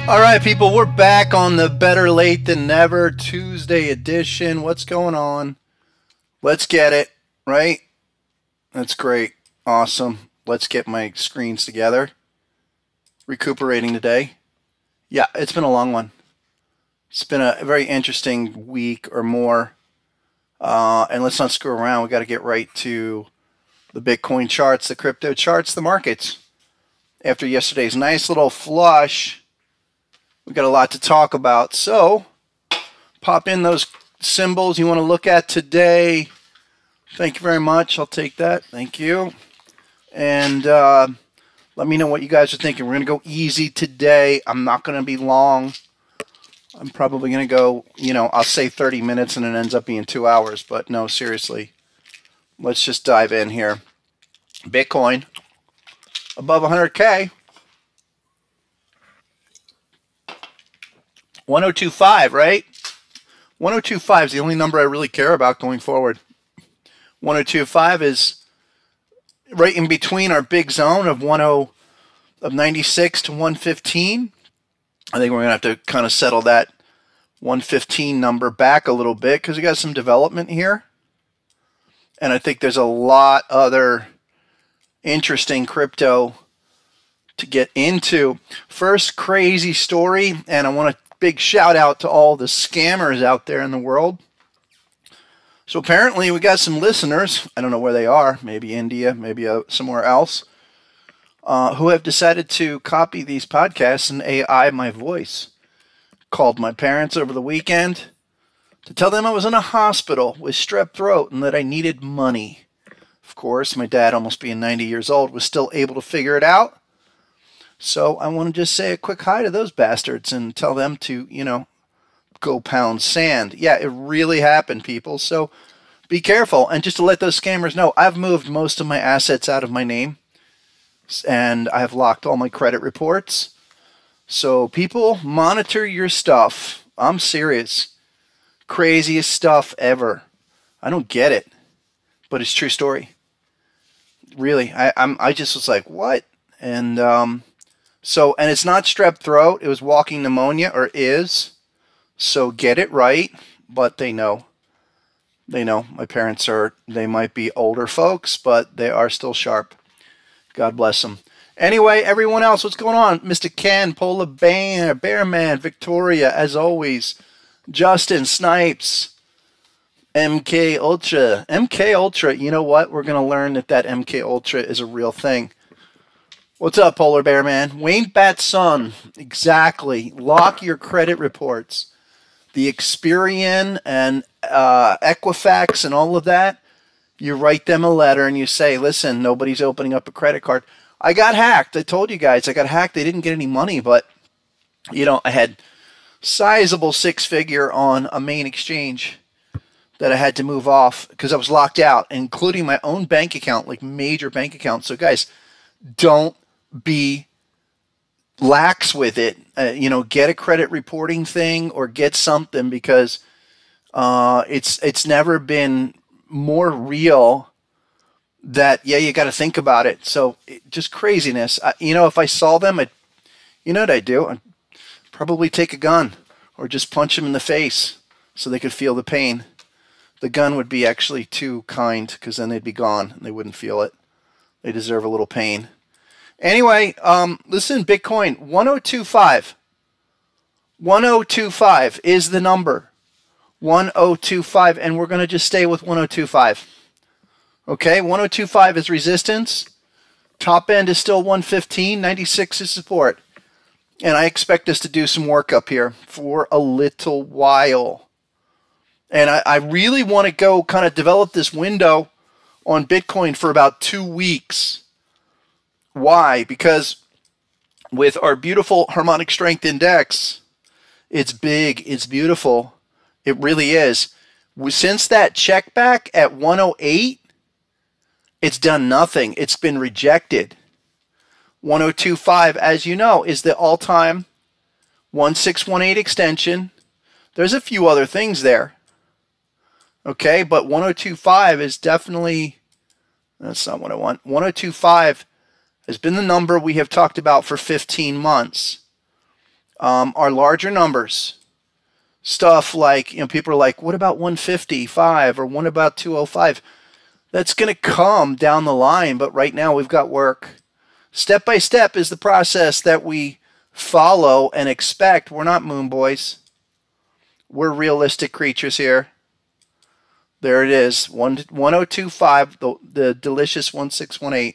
All right, people, we're back on the Better Late Than Never Tuesday edition. What's going on? Let's get it, right? That's great. Awesome. Let's get my screens together. Recuperating today. Yeah, it's been a long one. It's been a very interesting week or more. And let's not screw around. We got to get right to the Bitcoin charts, the crypto charts, the markets. After yesterday's nice little flush, we got a lot to talk about. So pop in those symbols you want to look at today. Thank you very much. I'll take that. Thank you. And let me know what you guys are thinking. We're going to go easy today. I'm not going to be long. I'm probably going to go, I'll say 30 minutes and it ends up being 2 hours. But no, seriously. Let's just dive in here. Bitcoin above 100K. 1025, right? 1025 is the only number I really care about going forward. 1025 is right in between our big zone of 96 to 115. I think we're going to have to kind of settle that 115 number back a little bit because we got some development here. And I think there's a lot other interesting crypto to get into. First crazy story, and I want to big shout out to all the scammers out there in the world. So apparently we got some listeners, I don't know where they are, maybe India, maybe somewhere else, who have decided to copy these podcasts and AI my voice. Called my parents over the weekend to tell them I was in a hospital with strep throat and that I needed money. Of course, my dad, almost being 90 years old, was still able to figure it out. So I want to just say a quick hi to those bastards and tell them to, go pound sand. Yeah, it really happened, people. So be careful. And just to let those scammers know, I've moved most of my assets out of my name. And I have locked all my credit reports. So people, monitor your stuff. I'm serious. Craziest stuff ever. I don't get it. But it's a true story. Really. I just was like, what? And and it's not strep throat. It was walking pneumonia, or is. So get it right. But they know. They know. My parents they might be older folks, but they are still sharp. God bless them. Anyway, everyone else, what's going on? Mr. Ken, Polar Bear, Bearman, Victoria, as always. Justin, Snipes, MK Ultra. MK Ultra, you know what? We're going to learn that MK Ultra is a real thing. What's up, Polar Bear Man? Wayne Batson, exactly. Lock your credit reports. The Experian and Equifax and all of that, you write them a letter and you say, listen, nobody's opening up a credit card. I got hacked. I told you guys I got hacked. They didn't get any money, but, I had sizable six-figure on a main exchange that I had to move off because I was locked out, including my own bank account, like major bank accounts. So, guys, don't be lax with it. Get a credit reporting thing or get something because it's never been more real that, you got to think about it. So just craziness. If I saw them, you know what I'd do? I'd probably take a gun or just punch them in the face so they could feel the pain. The gun would be actually too kind because then they'd be gone and they wouldn't feel it. They deserve a little pain. Anyway, listen, Bitcoin, 1025. 1025 is the number. 1025, and we're going to just stay with 1025. Okay, 1025 is resistance. Top end is still 115. 96 is support. And I expect us to do some work up here for a little while. And I really want to go kind of develop this window on Bitcoin for about 2 weeks. Why? Because with our beautiful Harmonic Strength Index, it's big, it's beautiful. It really is. Since that check back at 108, it's done nothing. It's been rejected. 1025, as you know, is the all-time 1618 extension. There's a few other things there. Okay, but 1025 is definitely, that's not what I want. 1025 has been the number we have talked about for 15 months. are larger numbers. Stuff like, people are like, what about 155 or what about 205? That's going to come down the line, but right now we've got work. Step by step is the process that we follow and expect. We're not moon boys. We're realistic creatures here. There it is, 1025, the delicious 1618.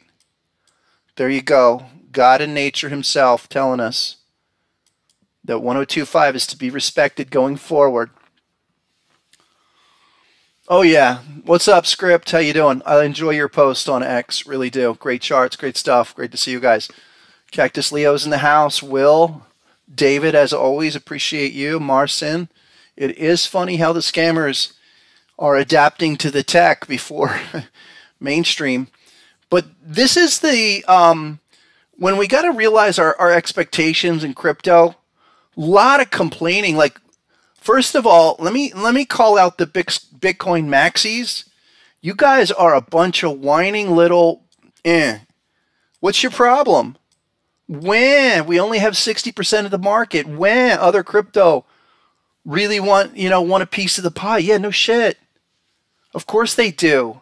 There you go. God and nature himself telling us that 1025 is to be respected going forward. Oh yeah, what's up, Script? How you doing? I enjoy your post on X, really do. Great charts, great stuff. Great to see you guys. Cactus Leo's in the house. Will, David, as always, appreciate you. Marcin, it is funny how the scammers are adapting to the tech before mainstream. But this is the when we got to realize our expectations in crypto. A lot of complaining. Like, first of all, let me call out the Bitcoin maxis. You guys are a bunch of whining little What's your problem? When we only have 60% of the market, when other crypto really want a piece of the pie. Yeah, no shit. Of course they do.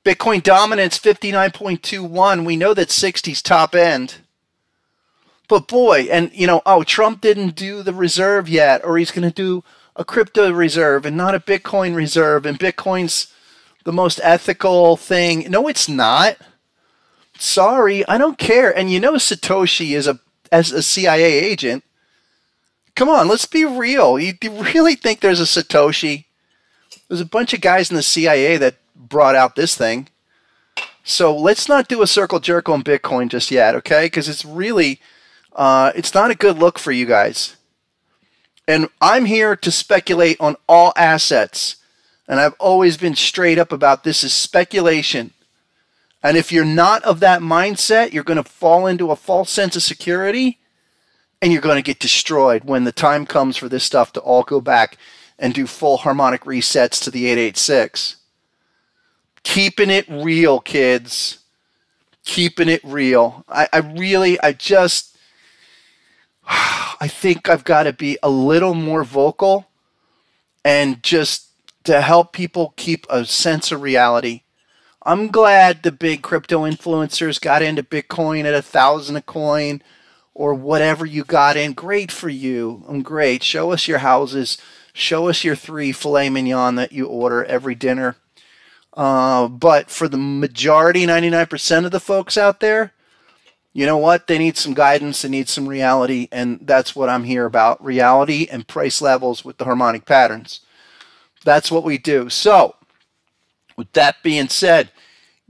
Bitcoin dominance 59.21. We know that 60's top end. But boy, and Trump didn't do the reserve yet, or he's going to do a crypto reserve and not a Bitcoin reserve, and Bitcoin's the most ethical thing. No, it's not. Sorry, I don't care. And Satoshi is as a CIA agent. Come on, let's be real. You really think there's a Satoshi? There's a bunch of guys in the CIA that brought out this thing. So let's not do a circle jerk on Bitcoin just yet, okay? Because it's really, it's not a good look for you guys. And I'm here to speculate on all assets. And I've always been straight up about this is speculation. And if you're not of that mindset, you're going to fall into a false sense of security. And you're going to get destroyed when the time comes for this stuff to all go back and do full harmonic resets to the 886. Keeping it real, kids. Keeping it real. I think I've got to be a little more vocal and just to help people keep a sense of reality. I'm glad the big crypto influencers got into Bitcoin at 1,000 a coin or whatever you got in. Great for you. I'm great. Show us your houses. Show us your 3 filet mignon that you order every dinner. But for the majority, 99% of the folks out there, you know what? They need some guidance. They need some reality. And that's what I'm here about. Reality and price levels with the harmonic patterns. That's what we do. So, with that being said,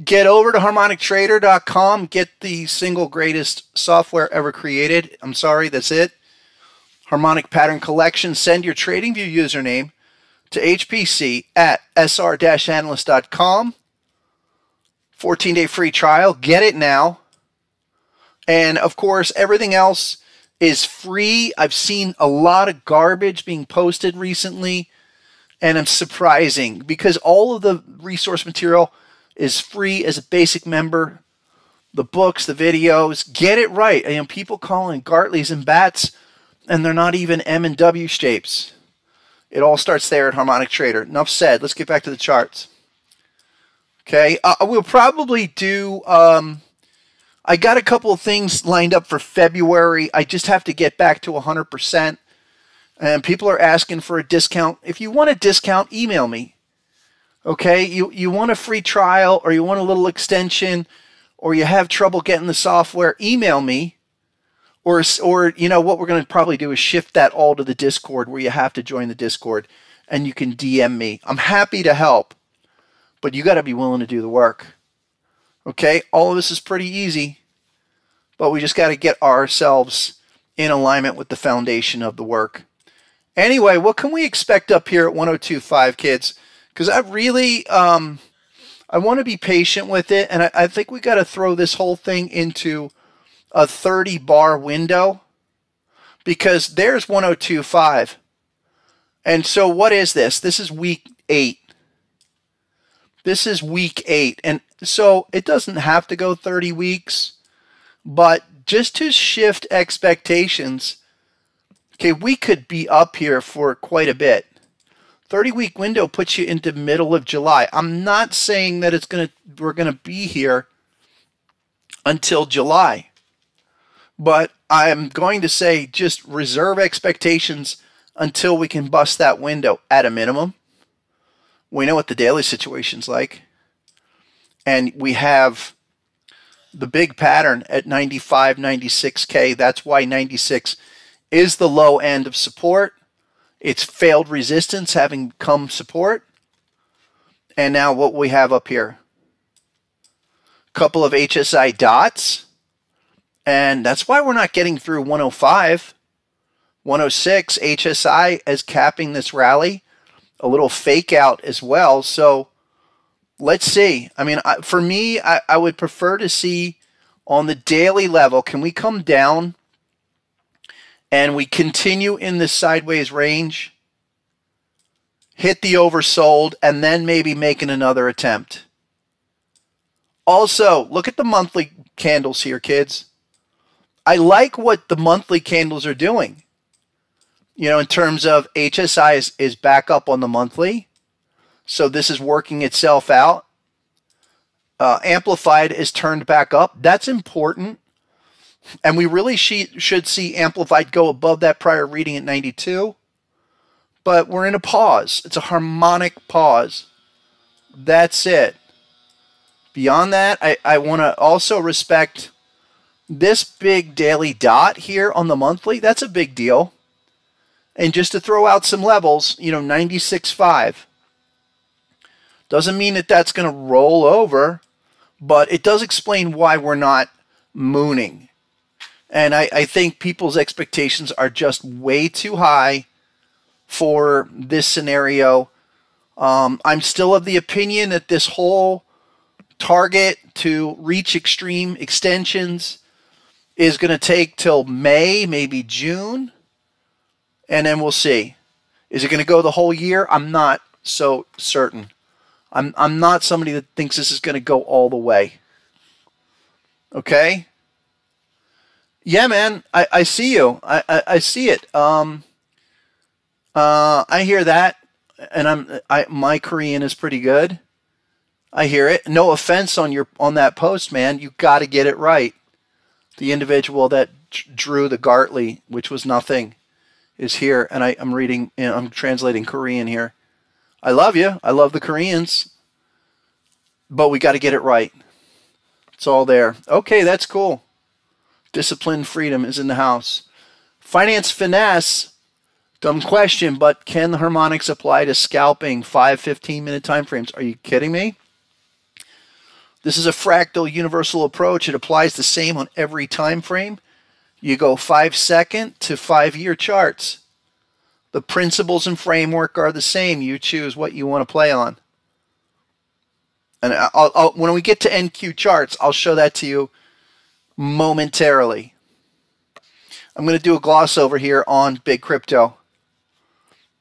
get over to harmonictrader.com. Get the single greatest software ever created. I'm sorry, that's it. Harmonic Pattern Collection. Send your TradingView username to hpc@sr-analyst.com. 14-day free trial. Get it now. And, of course, everything else is free. I've seen a lot of garbage being posted recently, and it's surprising because all of the resource material is free as a basic member. The books, the videos, get it right. People calling Gartleys and bats, and they're not even M and W shapes. It all starts there at Harmonic Trader. Enough said. Let's get back to the charts. Okay, we'll probably do... I got a couple of things lined up for February. I just have to get back to 100%. And people are asking for a discount. If you want a discount, email me. Okay, you want a free trial, or you want a little extension, or you have trouble getting the software, email me. Or what we're going to probably do is shift that all to the Discord, where you have to join the Discord, and you can DM me. I'm happy to help, but you got to be willing to do the work. Okay, all of this is pretty easy, but we just got to get ourselves in alignment with the foundation of the work. Anyway, what can we expect up here at 1025, kids? Because I really, I want to be patient with it, and I think we got to throw this whole thing into a 30-bar window, because there's 1025. And so what is this? This is week 8. This is week 8. And so it doesn't have to go 30 weeks, but just to shift expectations, Okay, we could be up here for quite a bit. 30-week window puts you into middle of July. I'm not saying that we're gonna be here until July, but I'm going to say just reserve expectations until we can bust that window at a minimum. We know what the daily situation's like, and we have the big pattern at 95, 96K. That's why 96 is the low end of support. It's failed resistance having come support. And now what we have up here, couple of HSI dots. And that's why we're not getting through 105. 106, HSI is capping this rally. A little fake out as well. So let's see. I mean, for me, I would prefer to see on the daily level, can we come down and we continue in this sideways range, hit the oversold, and then maybe making another attempt. Also, look at the monthly candles here, kids. I like what the monthly candles are doing. You know, in terms of HSI is back up on the monthly. So this is working itself out. Amplified is turned back up. That's important. And we really should see Amplified go above that prior reading at 92. But we're in a pause. It's a harmonic pause. That's it. Beyond that, I want to also respect this big daily dot here on the monthly. That's a big deal. And just to throw out some levels, you know, 96.5. Doesn't mean that that's going to roll over, but it does explain why we're not mooning. And I think people's expectations are just way too high for this scenario. I'm still of the opinion that this whole target to reach extreme extensions is going to take till May, maybe June. And then we'll see. Is it going to go the whole year? I'm not so certain. I'm not somebody that thinks this is going to go all the way. Okay? Yeah, man. I see you. I see it. I hear that. And my Korean is pretty good. I hear it. No offense on that post, man. You got to get it right. The individual that drew the Gartley, which was nothing, is here, and I'm reading, I'm translating Korean here. I love you. I love the Koreans, but we got to get it right. It's all there. Okay, that's cool. Discipline freedom is in the house. Finance finesse, dumb question, but can the harmonics apply to scalping 5, 15-minute time frames? Are you kidding me? This is a fractal universal approach. It applies the same on every time frame. You go 5-second to 5-year charts. The principles and framework are the same. You choose what you want to play on. And when we get to NQ charts, I'll show that to you momentarily. I'm going to do a gloss over here on big crypto.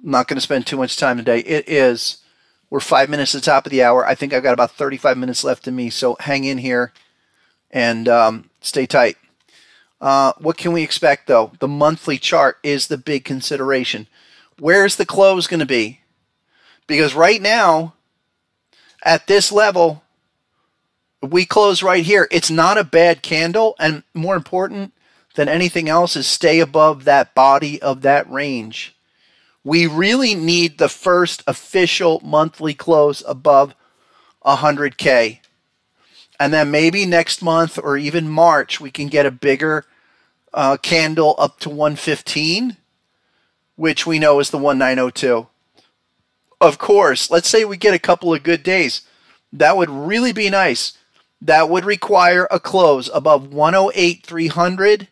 I'm not going to spend too much time today. We're 5 minutes at the top of the hour. I think I've got about 35 minutes left in me, so hang in here and stay tight. What can we expect, though? The monthly chart is the big consideration. Where's the close going to be? Because right now, at this level, we close right here. It's not a bad candle, and more important than anything else is stay above that body of that range. We really need the first official monthly close above 100K. And then maybe next month or even March, we can get a bigger candle up to 115, which we know is the 1902. Of course, let's say we get a couple of good days. That would really be nice. That would require a close above 108,300.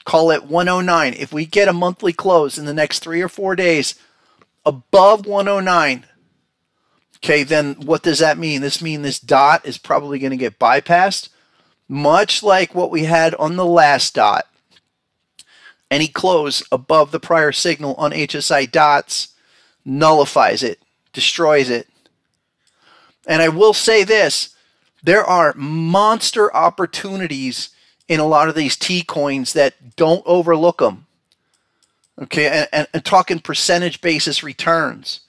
Call it 109. If we get a monthly close in the next 3 or 4 days above 109, okay, then what does that mean? This means this dot is probably going to get bypassed, much like what we had on the last dot. Any close above the prior signal on HSI dots nullifies it, destroys it. And I will say this, there are monster opportunities in a lot of these T coins that don't overlook them. Okay, and talking percentage basis returns.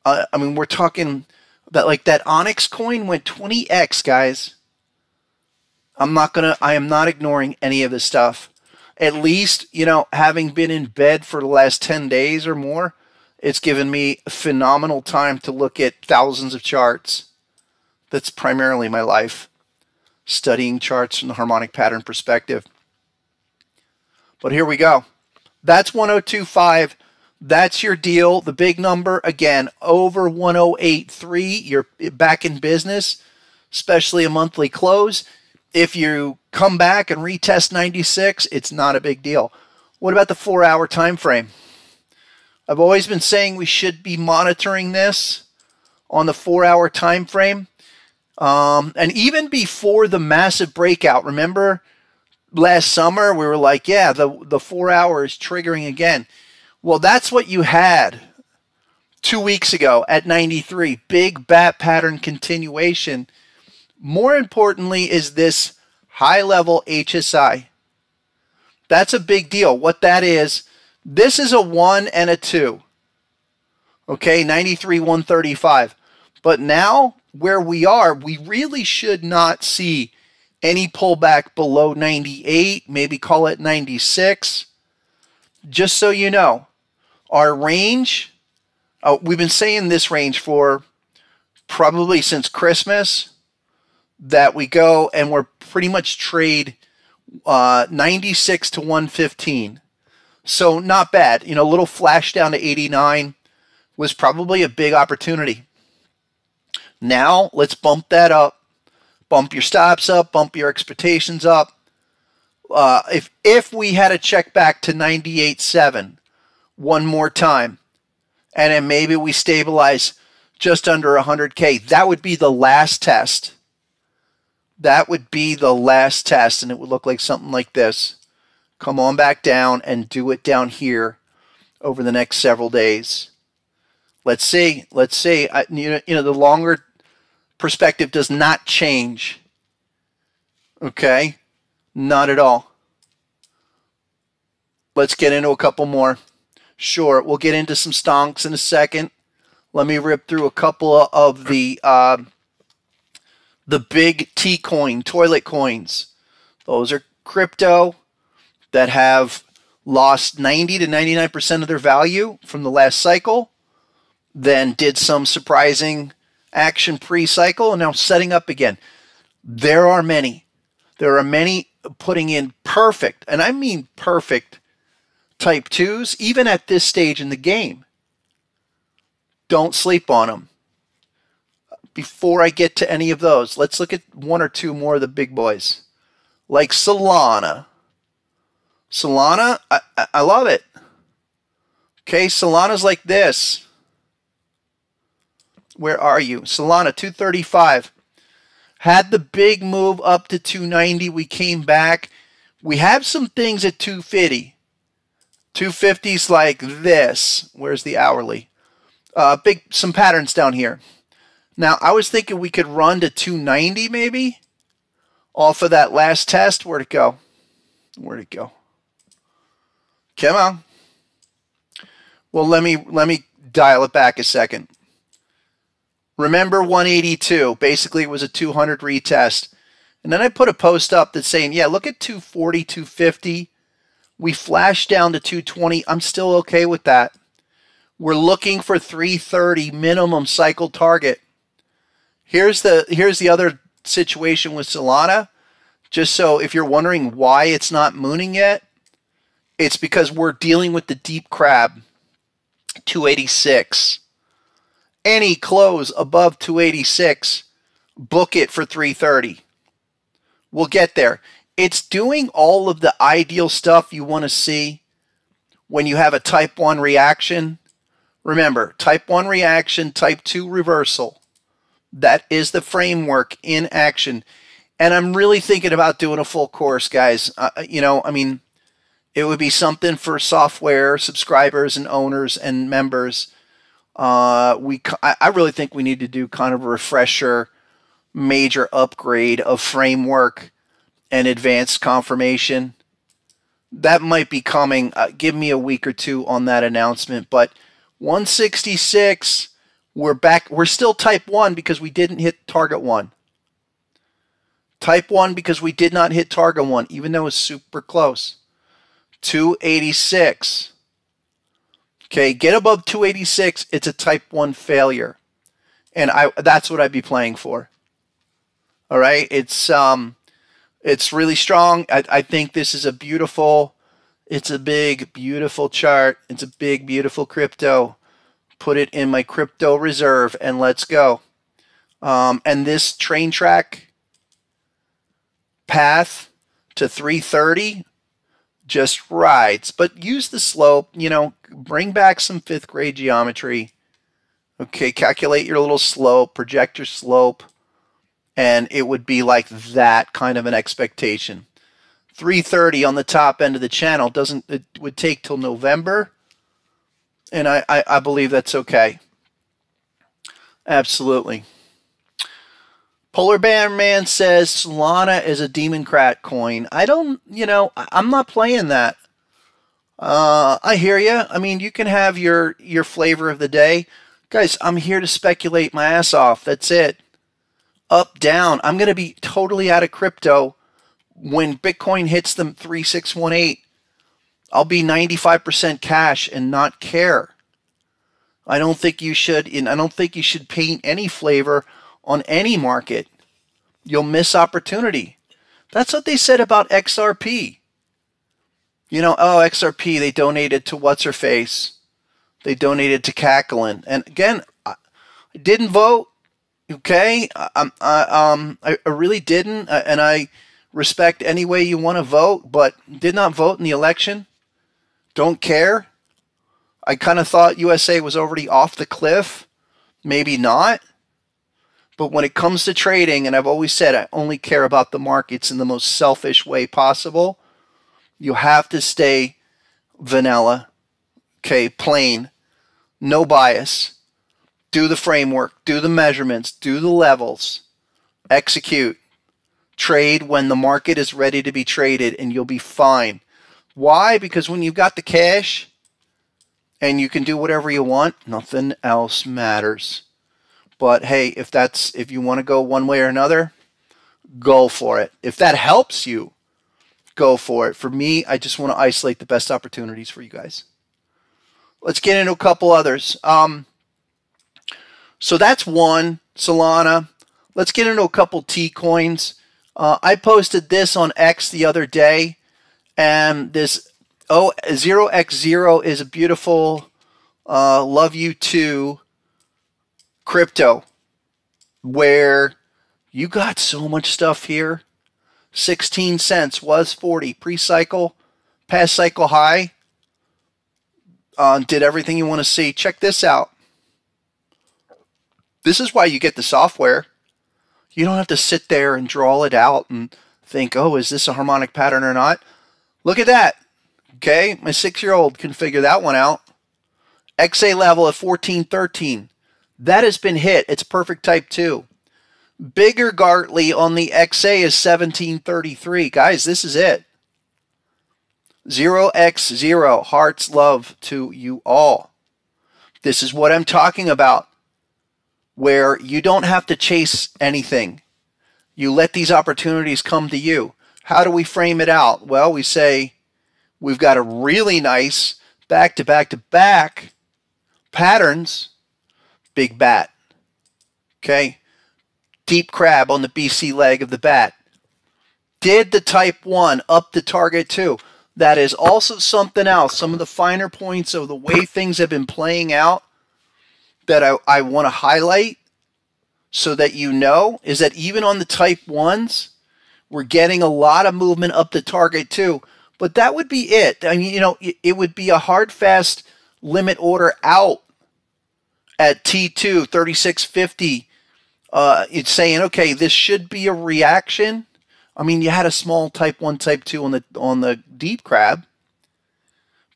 I mean, we're talking that like that Onyx coin went 20x, guys. I am not ignoring any of this stuff. At least, you know, having been in bed for the last 10 days or more, it's given me phenomenal time to look at thousands of charts. That's primarily my life, studying charts from the harmonic pattern perspective. But here we go. That's 1025. That's your deal. The big number, again, over 1083. You're back in business, especially a monthly close. If you come back and retest 96, it's not a big deal. What about the 4-hour time frame? I've always been saying we should be monitoring this on the 4-hour time frame. And even before the massive breakout, remember last summer we were like, yeah, the 4 hour is triggering again. Well, that's what you had 2 weeks ago at 93. Big bat pattern continuation. More importantly is this high-level HSI. That's a big deal. What that is, this is a 1 and a 2. Okay, 93, 135. But now, where we are, we really should not see any pullback below 98, maybe call it 96. Just so you know, our range, we've been saying this range for probably since Christmas, that we go and we're pretty much trade 96 to 115. So not bad. You know, a little flash down to 89 was probably a big opportunity. Now let's bump that up. Bump your stops up, bump your expectations up. If we had a check back to 98.7 one more time, and then maybe we stabilize just under 100K, that would be the last test. That would be the last test, and it would look like something like this. Come on back down and do it down here over the next several days. Let's see. Let's see. You know, the longer perspective does not change. Okay? Not at all. Let's get into a couple more. Sure, we'll get into some stonks in a second. Let me rip through a couple of the big T coin, toilet coins. Those are crypto that have lost 90 to 99% of their value from the last cycle, then did some surprising action pre-cycle, and now setting up again. There are many. There are many putting in perfect, and I mean perfect, type 2s, even at this stage in the game. Don't sleep on them. Before I get to any of those, let's look at one or two more of the big boys. Like Solana. Solana, I love it. Okay, Solana's like this. Where are you? Solana, 235. Had the big move up to 290. We came back. We have some things at 250. 250's like this. Where's the hourly? Some patterns down here. Now, I was thinking we could run to 290 maybe off of that last test. Where'd it go? Where'd it go? Come on. Well, let me dial it back a second. Remember 182. Basically, it was a 200 retest. And then I put a post up that's saying, yeah, look at 240, 250. We flashed down to 220. I'm still okay with that. We're looking for 330 minimum cycle target. Here's the other situation with Solana. Just so if you're wondering why it's not mooning yet, it's because we're dealing with the deep crab, 286. Any close above 286, book it for 330. We'll get there. It's doing all of the ideal stuff you want to see when you have a type 1 reaction. Remember, type 1 reaction, type 2 reversal. That is the framework in action. And I'm really thinking about doing a full course, guys. You know, I mean, it would be something for software subscribers and owners and members. I really think we need to do kind of a refresher, major upgrade of framework and advanced confirmation. that might be coming. Give me a week or two on that announcement. But 166, we're back. We're still type 1 because we didn't hit target 1. Type 1 because we did not hit target 1, even though it's super close. 286. Okay, get above 286, it's a type 1 failure. And that's what I'd be playing for. All right, it's really strong. I think this is a beautiful, it's a big, beautiful chart. It's a big, beautiful crypto. Put it in my crypto reserve and let's go. And this train track path to 330 just rides, but use the slope, you know, bring back some 5th grade geometry. Okay, calculate your little slope, project your slope, and it would be like that kind of an expectation. 330 on the top end of the channel it would take till November, and I believe that's okay. Absolutely. Polar Bear Man says Solana is a Democrat coin. I don't, you know, I'm not playing that. I hear you. I mean, you can have your flavor of the day. Guys, I'm here to speculate my ass off. That's it. Up, down. I'm going to be totally out of crypto when Bitcoin hits the 3618. I'll be 95% cash and not care. I don't think you should, and I don't think you should paint any flavor on any market. You'll miss opportunity. That's what they said about XRP. You know, oh, XRP, they donated to what's-her-face. They donated to Cackling. And again, I didn't vote, okay? I really didn't, and I respect any way you want to vote, but did not vote in the election. Don't care. I kind of thought USA was already off the cliff. Maybe not. But when it comes to trading, and I've always said I only care about the markets in the most selfish way possible, you have to stay vanilla, okay, plain, no bias. Do the framework, do the measurements, do the levels, execute. Trade when the market is ready to be traded, and you'll be fine. Why? Because when you've got the cash and you can do whatever you want, nothing else matters. But hey, if you want to go one way or another, go for it. If that helps you, go for it. For me, I just want to isolate the best opportunities for you guys. Let's get into a couple others. So that's one, Solana. Let's get into a couple T coins. I posted this on X the other day, and this 0x0 is a beautiful love you too crypto, where you got so much stuff here. 16 cents was 40 pre-cycle, past cycle high. Did everything you want to see. Check this out. This is why you get the software. You don't have to sit there and draw it out and think, oh, is this a harmonic pattern or not? Look at that. Okay, my 6-year-old can figure that one out. XA level at 1413. That has been hit. It's perfect type 2. Bigger Gartley on the XA is 1733. Guys, this is it. 0x0. Hearts love to you all. This is what I'm talking about, where you don't have to chase anything. You let these opportunities come to you. How do we frame it out? Well, we say we've got a really nice back-to-back-to-back patterns. Big bat. Okay. Deep crab on the BC leg of the bat. Did the type 1 up the target 2. That is also something else. Some of the finer points of the way things have been playing out that I want to highlight so that you know is that even on the type 1s, we're getting a lot of movement up the target 2. But that would be it. I mean, you know, it would be a hard, fast limit order out at T2, 3650. It's saying, okay, this should be a reaction. I mean, you had a small type 1, type 2 on the deep crab,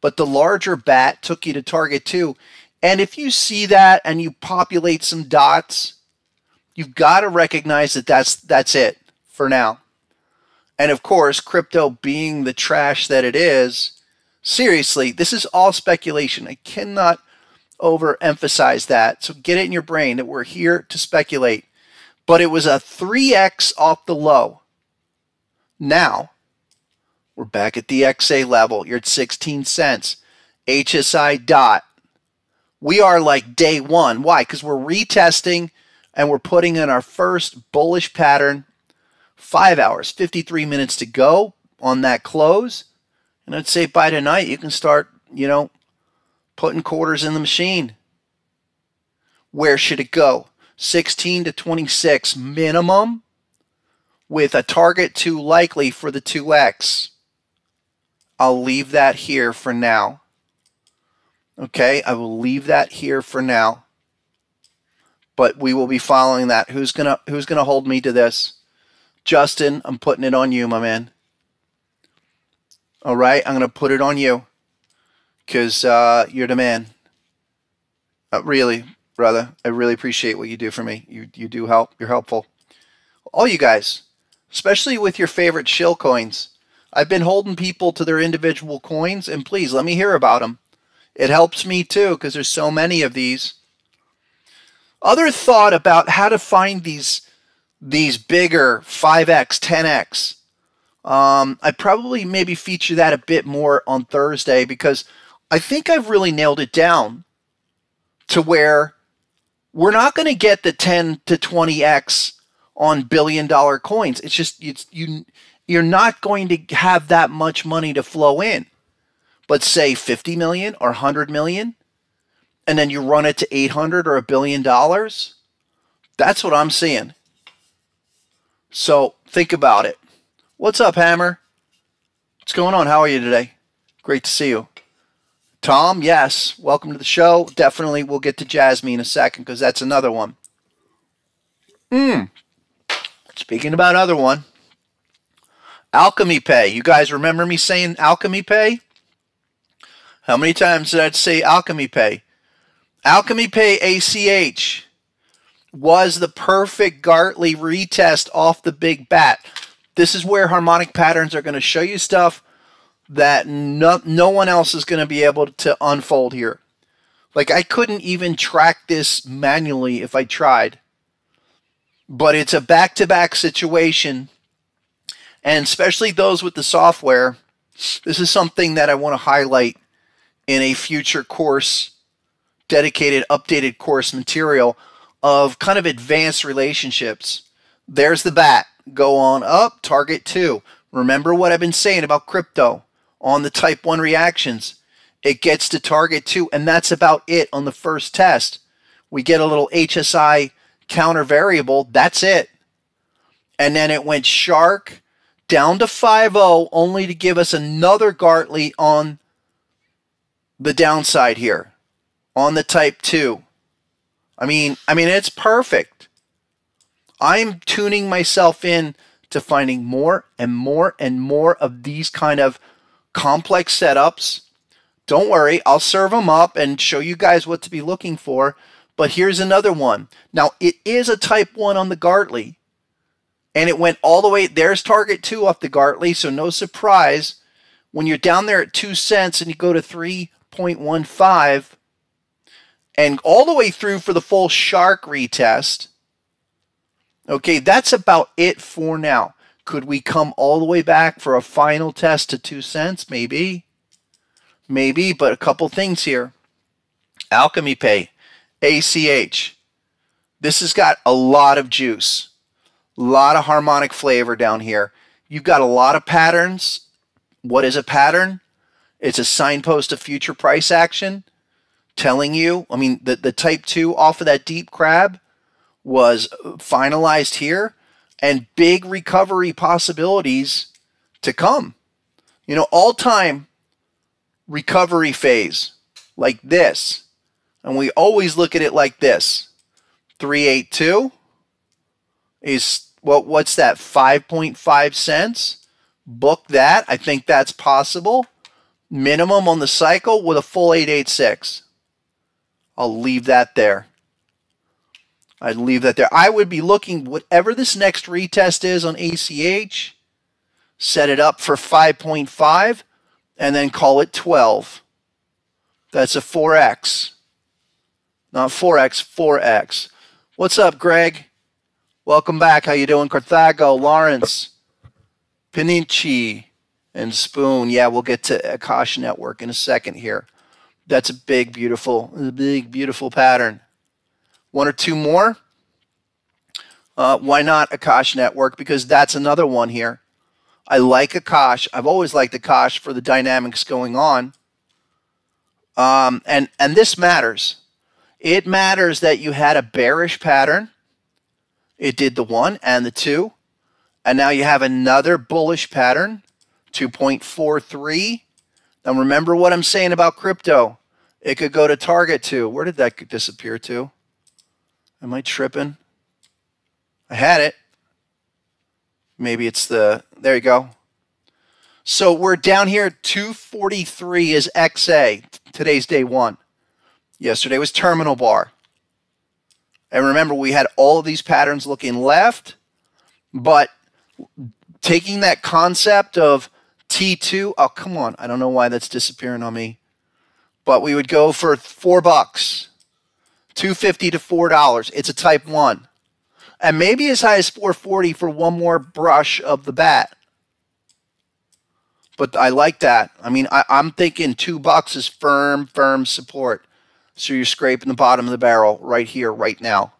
but the larger bat took you to target 2. And if you see that and you populate some dots, you've got to recognize that that's it for now. And of course, crypto being the trash that it is, seriously, this is all speculation. I cannot overemphasize that. So get it in your brain that we're here to speculate. But it was a 3x off the low. Now, we're back at the XA level. You're at 16 cents. HSI dot. We are like day one. Why? Because we're retesting and we're putting in our first bullish pattern. 5 hours, 53 minutes to go on that close. And I'd say by tonight you can start, putting quarters in the machine. Where should it go? 16 to 26 minimum with a target 2 likely for the 2x. I'll leave that here for now. Okay, I will leave that here for now. But we will be following that. Who's gonna hold me to this? Justin, I'm putting it on you, my man. All right, I'm gonna put it on you because you're the man. Really, brother, I really appreciate what you do for me. You do help. You're helpful. All you guys, especially with your favorite shill coins. I've been holding people to their individual coins, and please let me hear about them. It helps me too because there's so many of these. Other thought about how to find these bigger 5x, 10x. I probably maybe feature that a bit more on Thursday because I think I've really nailed it down to where we're not going to get the 10 to 20x on billion-dollar coins. It's just you're not going to have that much money to flow in. But say 50 million or 100 million, and then you run it to 800 or $1 billion. That's what I'm seeing. So think about it. What's up, Hammer? What's going on? How are you today? Great to see you. Tom, yes. Welcome to the show. Definitely we'll get to Jasmine in a second because that's another one. Speaking about another one. Alchemy Pay. You guys remember me saying Alchemy Pay? How many times did I say Alchemy Pay? Alchemy Pay ACH was the perfect Gartley retest off the big bat. This is where harmonic patterns are going to show you stuff that no one else is going to be able to unfold here. Like I couldn't even track this manually if I tried. But it's a back-to-back situation. And especially those with the software, this is something that I want to highlight in a future course, dedicated, updated course material of kind of advanced relationships. There's the bat. Go on up, target 2. Remember what I've been saying about crypto on the type 1 reactions. It gets to target 2, and that's about it on the first test. We get a little HSI counter variable. That's it. And then it went shark down to 5.0 only to give us another Gartley on the downside here on the type 2. I mean it's perfect. I'm tuning myself in to finding more and more and more of these kind of complex setups. Don't worry, I'll serve them up and show you guys what to be looking for. But here's another one. Now it is a type 1 on the Gartley. And it went all the way, there's target 2 off the Gartley, so no surprise. When you're down there at 2 cents and you go to 3.15 and all the way through for the full shark retest, okay, that's about it for now. Could we come all the way back for a final test to 2 cents? Maybe. Maybe, but a couple things here. Alchemy Pay, ACH. This has got a lot of juice. A lot of harmonic flavor down here. You've got a lot of patterns. What is a pattern? It's a signpost of future price action telling you, I mean, the type 2 off of that deep crab was finalized here and big recovery possibilities to come. You know, all-time recovery phase like this. And we always look at it like this. 382 is, well, what's that, 5.5 cents? Book that. I think that's possible. Minimum on the cycle with a full 886. I'll leave that there. I'd leave that there. I would be looking, whatever this next retest is on ACH, set it up for 5.5, and then call it 12. That's a 4x. Not 4x, 4x. What's up, Greg? Welcome back. How you doing? Carthago, Lawrence, Pinichi, and Spoon. Yeah, we'll get to Akash Network in a second here. That's a big, beautiful pattern. One or two more? Why not Akash Network? Because that's another one here. I like Akash. I've always liked Akash for the dynamics going on. And this matters. It matters that you had a bearish pattern. It did the 1 and the 2. And now you have another bullish pattern, 2.43. Now remember what I'm saying about crypto. It could go to target 2. Where did that disappear to? Am I tripping? I had it. Maybe it's the, there you go. So we're down here at 243 is XA. Today's day 1. Yesterday was terminal bar. And remember, we had all of these patterns looking left, but taking that concept of T2, oh, come on. I don't know why that's disappearing on me. But we would go for $4, $2.50 to $4. It's a type 1. And maybe as high as $4.40 for one more brush of the bat. But I like that. I mean, I'm thinking $2 is firm support. So you're scraping the bottom of the barrel right here, right now.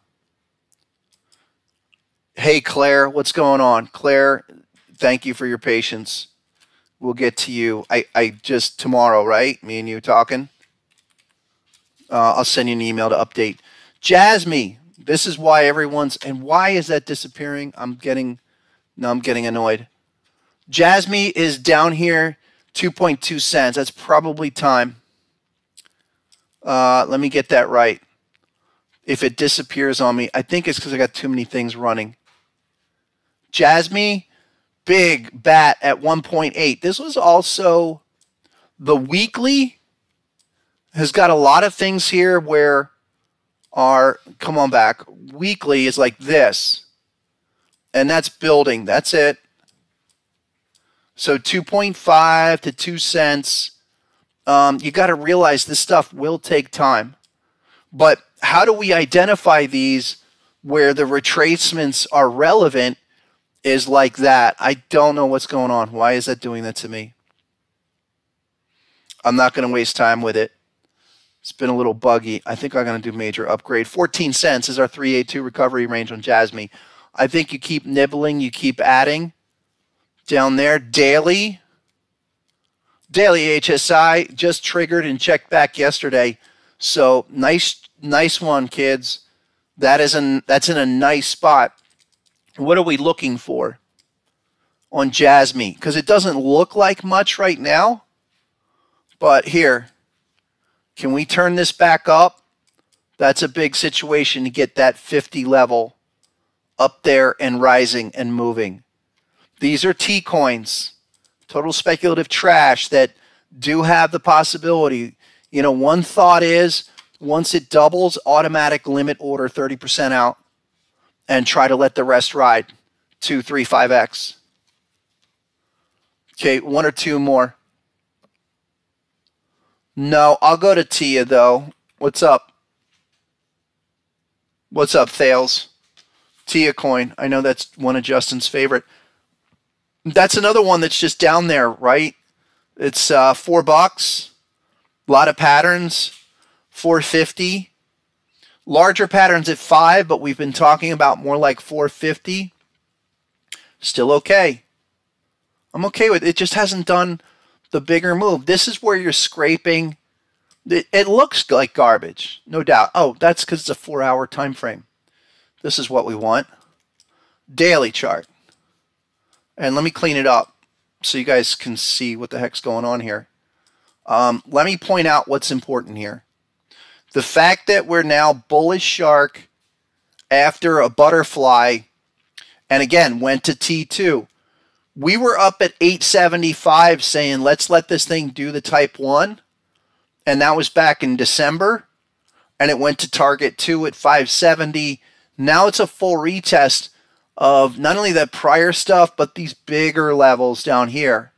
Hey, Claire, what's going on? Claire, thank you for your patience. We'll get to you. I just tomorrow, right? Me and you talking? I'll send you an email to update. Jasmine, this is why everyone's, and why is that disappearing? I'm getting annoyed. Jasmine is down here, 2.2 cents. That's probably time. Let me get that right. If it disappears on me, I think it's because I got too many things running. Jasmine, big bat at 1.8. This was also the weekly. Has got a lot of things here where our, come on back, weekly is like this. And that's building. That's it. So 2.5 to 2 cents. You got to realize this stuff will take time. But how do we identify these where the retracements are relevant is like that. I don't know what's going on. Why is that doing that to me? I'm not going to waste time with it. It's been a little buggy. I think I'm going to do major upgrade. 14 cents is our 382 recovery range on Jasmine. I think you keep nibbling, you keep adding. Down there, daily HSI just triggered and checked back yesterday. So nice one, kids. That's in a nice spot. What are we looking for on Jasmine? Because it doesn't look like much right now. But here, can we turn this back up? That's a big situation to get that 50 level up there and rising and moving. These are T coins, total speculative trash that do have the possibility. You know, one thought is once it doubles, automatic limit order 30% out and try to let the rest ride. 2, 3, 5x. Okay, one or two more. No, I'll go to Tia though. What's up? What's up, Thales? Tia coin. I know that's one of Justin's favorite. That's another one that's just down there, right? It's $4. A lot of patterns. 450. Larger patterns at 5, but we've been talking about more like 450. Still okay. I'm okay with it. It just hasn't done the bigger move. This is where you're scraping. It looks like garbage, no doubt. Oh, that's because it's a 4-hour time frame. This is what we want. Daily chart. And let me clean it up so you guys can see what the heck's going on here. Let me point out what's important here. The fact that we're now bullish shark after a butterfly, and again, went to T2. We were up at 875 saying, let's let this thing do the type 1. And that was back in December. And it went to target 2 at 570. Now it's a full retest of not only that prior stuff, but these bigger levels down here.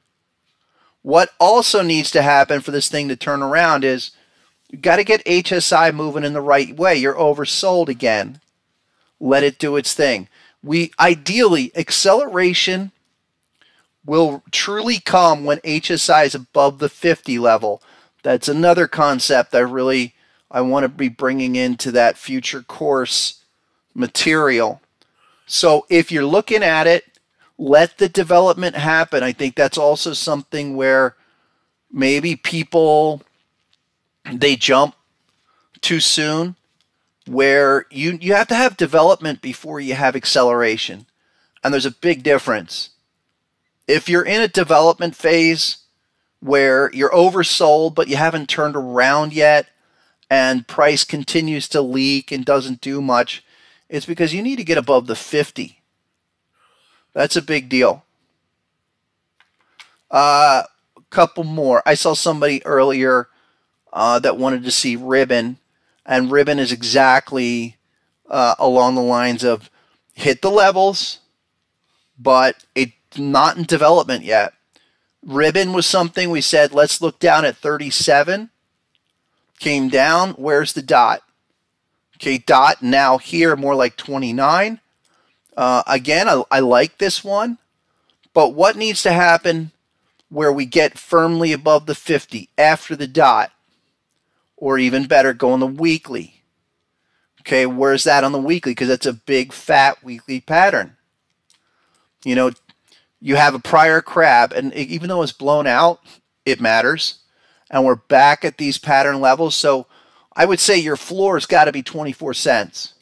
What also needs to happen for this thing to turn around is you got to get HSI moving in the right way. You're oversold again. Let it do its thing. Ideally, acceleration will truly come when HSI is above the 50 level. That's another concept I want to be bringing into that future course material. So if you're looking at it, let the development happen. I think that's also something where maybe people, they jump too soon, where you have to have development before you have acceleration. And there's a big difference. If you're in a development phase where you're oversold but you haven't turned around yet and price continues to leak and doesn't do much, it's because you need to get above the 50. That's a big deal. Couple more. I saw somebody earlier that wanted to see ribbon, and ribbon is exactly along the lines of hit the levels, but it's not in development yet. Ribbon was something we said, let's look down at 37. Came down. Where's the dot? Okay, dot now here, more like 29. Again, I like this one. But what needs to happen where we get firmly above the 50 after the dot? Or even better, go on the weekly. Okay, where's that on the weekly? Because that's a big, fat weekly pattern. You know, you have a prior crab, and even though it's blown out, it matters. And we're back at these pattern levels. So I would say your floor's got to be 24 cents.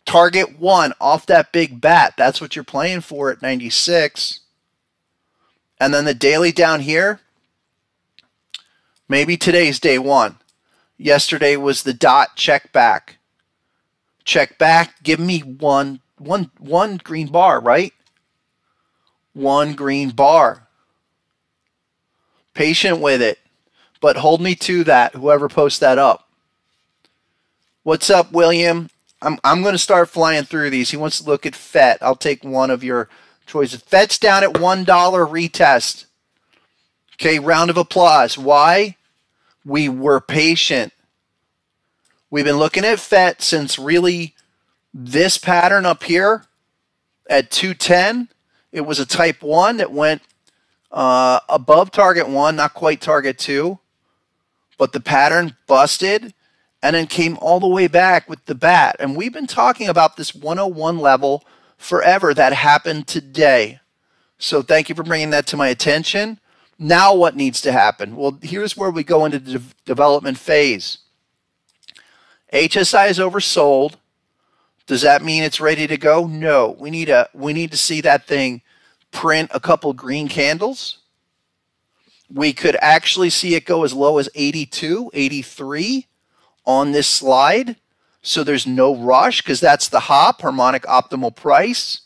Target 1 off that big bat. That's what you're playing for at 96. And then the daily down here, maybe today's day 1. Yesterday was the dot check back. Check back, give me one green bar, right? One green bar. Patient with it. But hold me to that, whoever posts that up. What's up, William? I'm going to start flying through these. He wants to look at FET. I'll take one of your choices. FET's down at $1 retest. Okay, round of applause. Why? We were patient. We've been looking at FET since really this pattern up here at 210. It was a type 1 that went above target 1, not quite target 2. But the pattern busted and then came all the way back with the bat. And we've been talking about this 101 level forever. That happened today. So thank you for bringing that to my attention. Now what needs to happen? Well, here's where we go into the development phase. HSI is oversold. Does that mean it's ready to go? No. We need to see that thing print a couple green candles. We could actually see it go as low as 82, 83 on this slide. So there's no rush because that's the HOP, harmonic optimal price.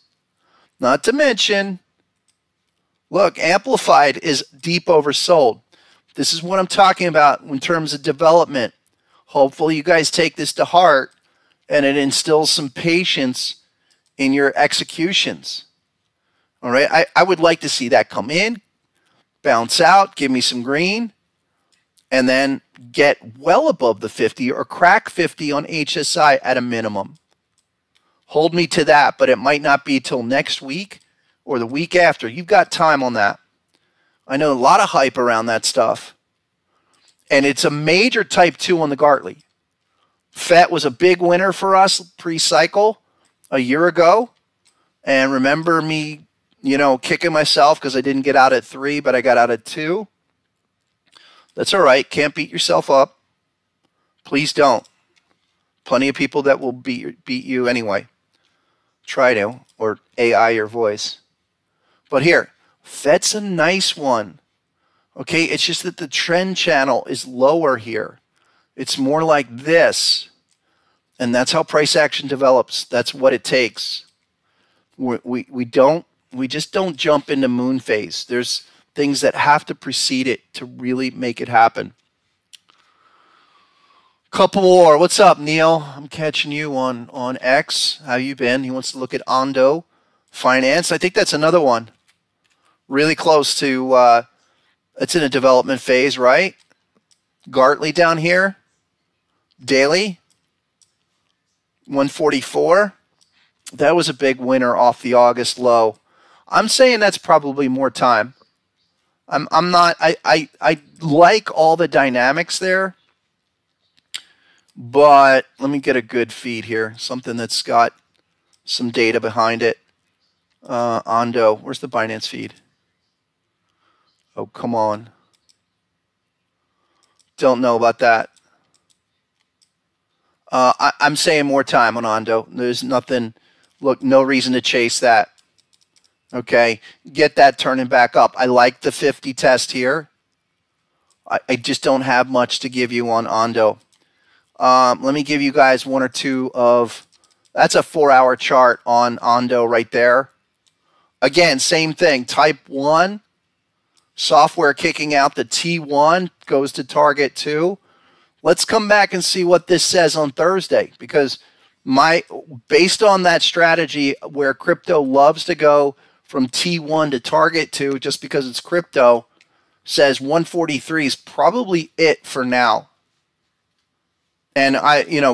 Not to mention, look, amplified is deep oversold. This is what I'm talking about in terms of development. Hopefully you guys take this to heart and it instills some patience in your executions. All right, I would like to see that come in, bounce out, give me some green, and then get well above the 50 or crack 50 on HSI at a minimum. Hold me to that, but it might not be till next week or the week after. You've got time on that. I know a lot of hype around that stuff. And it's a major type 2 on the Gartley. FET was a big winner for us pre-cycle a year ago. And remember me, kicking myself because I didn't get out at 3, but I got out at 2. That's all right. Can't beat yourself up. Please don't. Plenty of people that will beat you anyway. Try to, or AI your voice. But here, FET's a nice one. Okay, it's just that the trend channel is lower here. It's more like this. And that's how price action develops. That's what it takes. We just don't jump into moon phase. There's things that have to precede it to really make it happen. Couple more. What's up, Neil? I'm catching you on X. How you been? He wants to look at Ondo. Finance, I think that's another one. Really close to, it's in a development phase, right? Gartley down here. Daily. 144. That was a big winner off the August low. I'm saying that's probably more time. I'm not, I like all the dynamics there, but let me get a good feed here. Something that's got some data behind it. Ondo, where's the Binance feed? Oh, come on. Don't know about that. I'm saying more time on Ondo. There's nothing, look, no reason to chase that. Okay, get that turning back up. I like the 50 test here. I just don't have much to give you on Ondo. Let me give you guys one or two of, that's a 4-hour chart on Ondo right there. Again, same thing, type 1, software kicking out the T1, goes to target 2. Let's come back and see what this says on Thursday, because based on that strategy where crypto loves to go from T1 to target 2 just because it's crypto, says 143 is probably it for now. And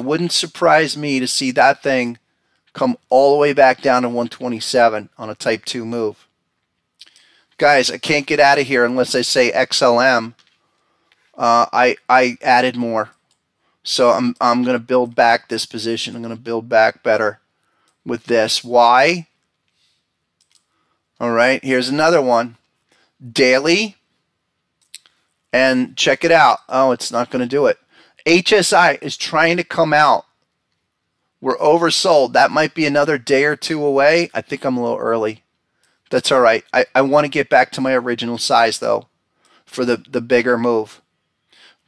wouldn't surprise me to see that thing come all the way back down to 127 on a type 2 move. Guys, I can't get out of here unless I say XLM. I added more. So I'm going to build back this position. I'm going to build back better with this. Why? All right, here's another one. Daily. And check it out. Oh, it's not going to do it. HSI is trying to come out. We're oversold. That might be another day or two away. I think I'm a little early. That's all right. I want to get back to my original size, though, for the bigger move.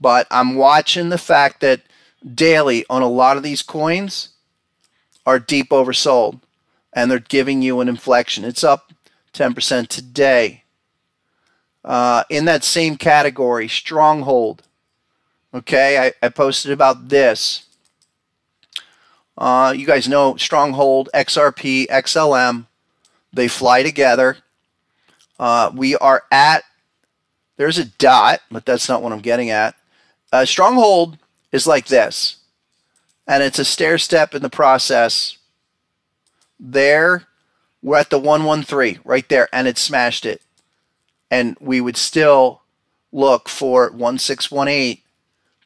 But I'm watching the fact that daily on a lot of these coins are deep oversold. And they're giving you an inflection. It's up 10% today. In that same category, Stronghold. Okay, I posted about this. You guys know Stronghold, XRP, XLM. They fly together. We are at, there's a dot, but that's not what I'm getting at. Stronghold is like this. And it's a stair step in the process. There, we're at the 113 right there, and it smashed it. And we would still look for 1618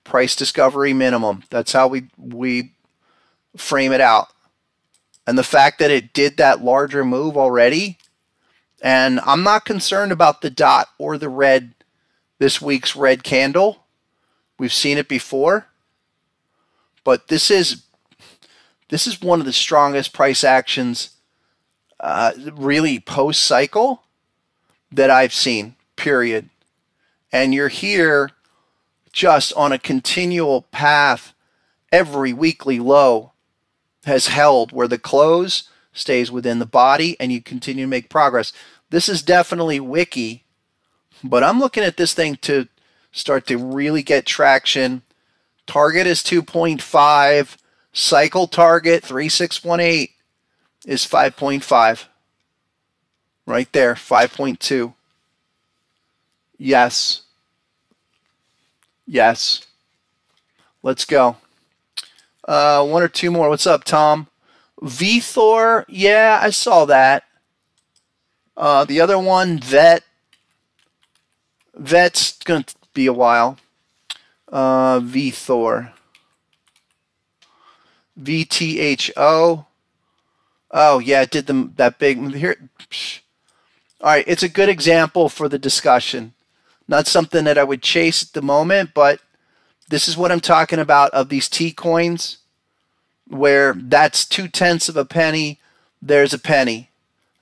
price discovery minimum. That's how we frame it out. And the fact that it did that larger move already, and I'm not concerned about the dot or the red, this week's red candle. We've seen it before. But this is one of the strongest price actions really post-cycle that I've seen, period. And you're here just on a continual path. Every weekly low has held where the close stays within the body and you continue to make progress. This is definitely wicky, but I'm looking at this thing to start to really get traction. Target is 2.5. Cycle target 3618 is 5.5. Right there, 5.2. Yes. Yes. Let's go. One or two more. What's up, Tom? VThor, yeah, I saw that. The other one, Vet's going to be a while. VThor. VTHO. Oh, yeah, it did that big. Here. All right, it's a good example for the discussion. Not something that I would chase at the moment, but this is what I'm talking about of these T coins, where that's 0.2 of a penny, there's a penny.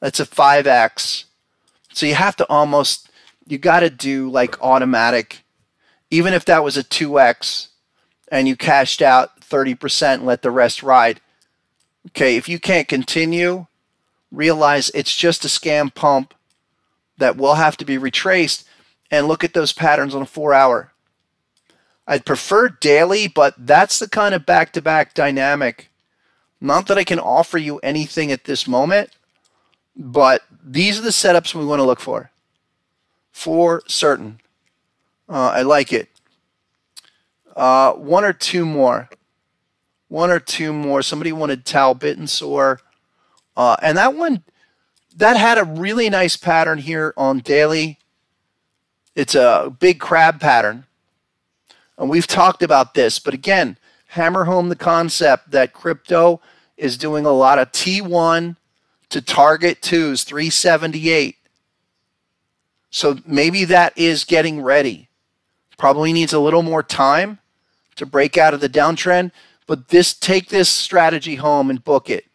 That's a 5x. So you have to almost, you got to do like automatic, even if that was a 2x and you cashed out 30% and let the rest ride. Okay, if you can't continue, realize it's just a scam pump that will have to be retraced, and look at those patterns on a 4-hour. I'd prefer daily, but that's the kind of back-to-back dynamic. Not that I can offer you anything at this moment, But these are the setups we want to look for certain. I like it. One or two more. One or two more. Somebody wanted Talbot and Soar. And that one, that had a really nice pattern here on daily. It's a big crab pattern. And we've talked about this. But again, hammer home the concept that crypto is doing a lot of T1 to target 2s, 378. So maybe that is getting ready. Probably needs a little more time to break out of the downtrend. But take this strategy home and book it.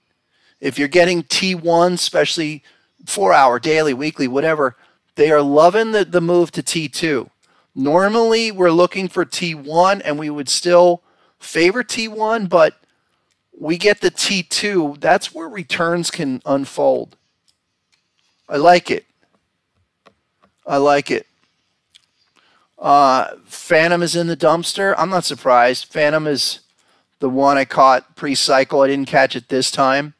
If you're getting T1, especially 4-hour, daily, weekly, whatever, they are loving the move to T2. Normally, we're looking for T1, and we would still favor T1, but we get the T2. That's where returns can unfold. I like it. I like it. Phantom is in the dumpster. I'm not surprised. Phantom is the one I caught pre-cycle. I didn't catch it this time.